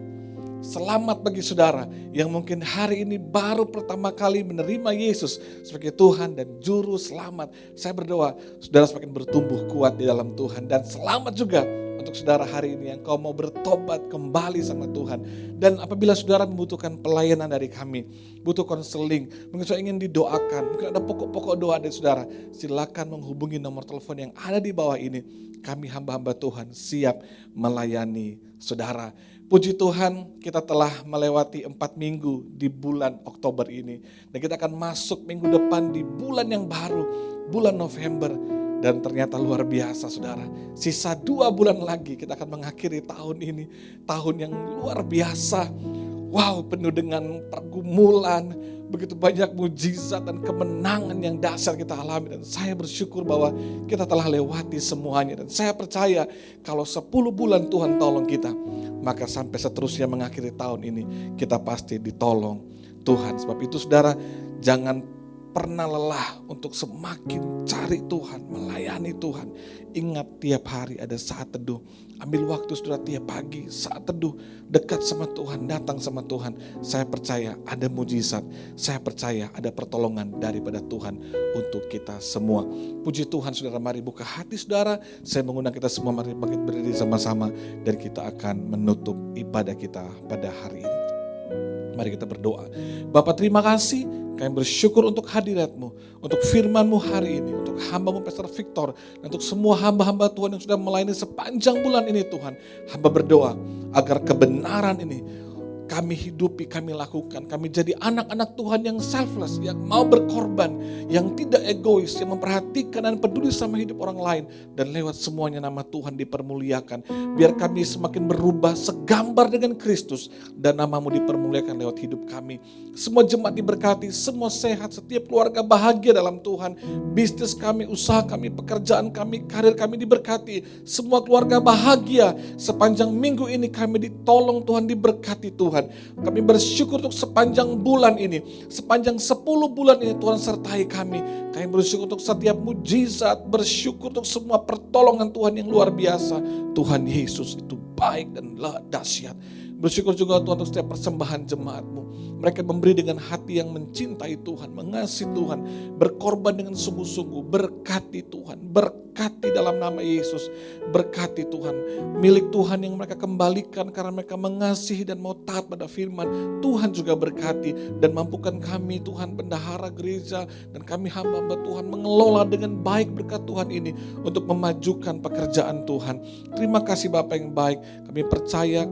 D: Selamat bagi saudara yang mungkin hari ini baru pertama kali menerima Yesus sebagai Tuhan dan Juru Selamat. Saya berdoa saudara semakin bertumbuh kuat di dalam Tuhan. Dan selamat juga untuk saudara hari ini yang kau mau bertobat kembali sama Tuhan. Dan apabila saudara membutuhkan pelayanan dari kami, butuh konseling, mungkin saudara ingin didoakan, mungkin ada pokok-pokok doa dari saudara, silakan menghubungi nomor telepon yang ada di bawah ini. Kami hamba-hamba Tuhan siap melayani saudara. Puji Tuhan, kita telah melewati 4 minggu di bulan Oktober ini. Dan kita akan masuk minggu depan di bulan yang baru, bulan November. Dan ternyata luar biasa saudara. Sisa 2 bulan lagi kita akan mengakhiri tahun ini. Tahun yang luar biasa. Wow, penuh dengan pergumulan, begitu banyak mujizat dan kemenangan yang dahsyat kita alami. Dan saya bersyukur bahwa kita telah lewati semuanya. Dan saya percaya kalau 10 bulan Tuhan tolong kita, maka sampai seterusnya mengakhiri tahun ini kita pasti ditolong Tuhan. Sebab itu saudara, jangan pernah lelah untuk semakin cari Tuhan, melayani Tuhan. Ingat tiap hari ada saat teduh. Ambil waktu saudara tiap pagi, saat teduh, dekat sama Tuhan, datang sama Tuhan. Saya percaya ada mujizat, saya percaya ada pertolongan daripada Tuhan untuk kita semua. Puji Tuhan saudara, mari buka hati saudara. Saya mengundang kita semua, mari bangkit berdiri sama-sama. Dan kita akan menutup ibadah kita pada hari ini. Mari kita berdoa. Bapa, terima kasih. Kami bersyukur untuk hadirat-Mu, untuk firman-Mu hari ini, untuk hamba-Mu Pastor Victor, dan untuk semua hamba-hamba Tuhan yang sudah melayani sepanjang bulan ini Tuhan. Hamba berdoa agar kebenaran ini kami hidupi, kami lakukan. Kami jadi anak-anak Tuhan yang selfless, yang mau berkorban, yang tidak egois, yang memperhatikan dan peduli sama hidup orang lain. Dan lewat semuanya nama Tuhan dipermuliakan. Biar kami semakin berubah segambar dengan Kristus dan nama-Mu dipermuliakan lewat hidup kami. Semua jemaat diberkati, semua sehat, setiap keluarga bahagia dalam Tuhan. Bisnis kami, usaha kami, pekerjaan kami, karir kami diberkati. Semua keluarga bahagia. Sepanjang minggu ini kami ditolong Tuhan, diberkati Tuhan. Kami bersyukur untuk sepanjang bulan ini, sepanjang 10 bulan ini Tuhan sertai kami. Kami bersyukur untuk setiap mujizat, bersyukur untuk semua pertolongan Tuhan yang luar biasa. Tuhan Yesus itu baik dan dahsyat. Bersyukur juga Tuhan untuk setiap persembahan jemaat-Mu. Mereka memberi dengan hati yang mencintai Tuhan, mengasihi Tuhan, berkorban dengan sungguh-sungguh. Berkati Tuhan, berkati dalam nama Yesus. Berkati Tuhan, milik Tuhan yang mereka kembalikan karena mereka mengasihi dan mau taat pada firman. Tuhan juga berkati dan mampukan kami Tuhan, bendahara gereja dan kami hamba-hamba Tuhan mengelola dengan baik berkat Tuhan ini untuk memajukan pekerjaan Tuhan. Terima kasih Bapa yang baik. Kami percaya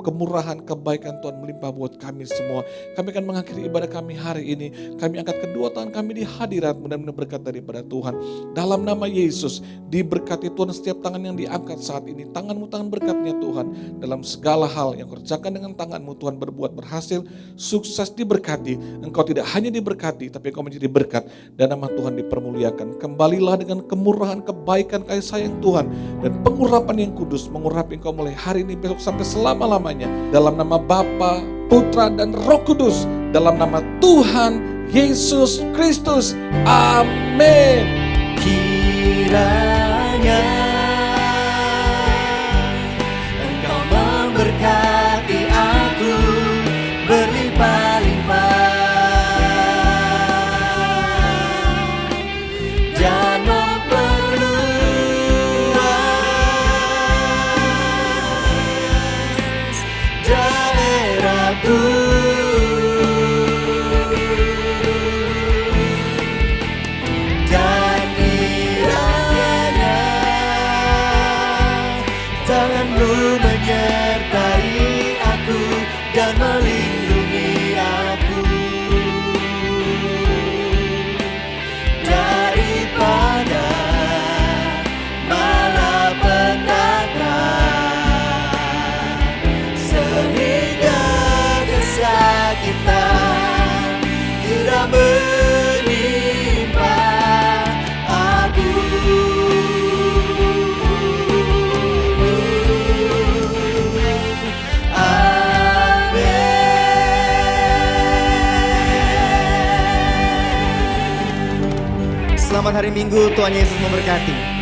D: kemurahan, kebaikan Tuhan melimpah buat kami semua. Kami akan mengakhiri ibadah kami hari ini. Kami angkat kedua tangan kami di hadirat-Mu dan berkat daripada Tuhan. Dalam nama Yesus, Diberkati Tuhan setiap tangan yang diangkat saat ini. Tangan-Mu tangan berkatnya Tuhan. Dalam segala hal yang kerjakan dengan tangan-Mu Tuhan berbuat berhasil, sukses, diberkati. Engkau tidak hanya diberkati, tapi Engkau menjadi berkat. Dan nama Tuhan dipermuliakan. Kembalilah dengan kemurahan, kebaikan, kasih sayang Tuhan. Dan pengurapan yang kudus, mengurapi Engkau mulai hari ini, besok sampai selama-lamanya. Dalam nama Bapa, Putra, dan Roh Kudus. Dalam nama Tuhan Yesus Kristus. Amin.
B: Kiranya Engkau memberkati aku berlimpah-limpah dan memperluas daerahku. Dan kiranya tangan-Mu menyertai aku dan melindungi aku daripada malapetaka, sehingga kesakitan tidak menimpa aku. Amin. Selamat hari Minggu, Tuhan Yesus memberkati.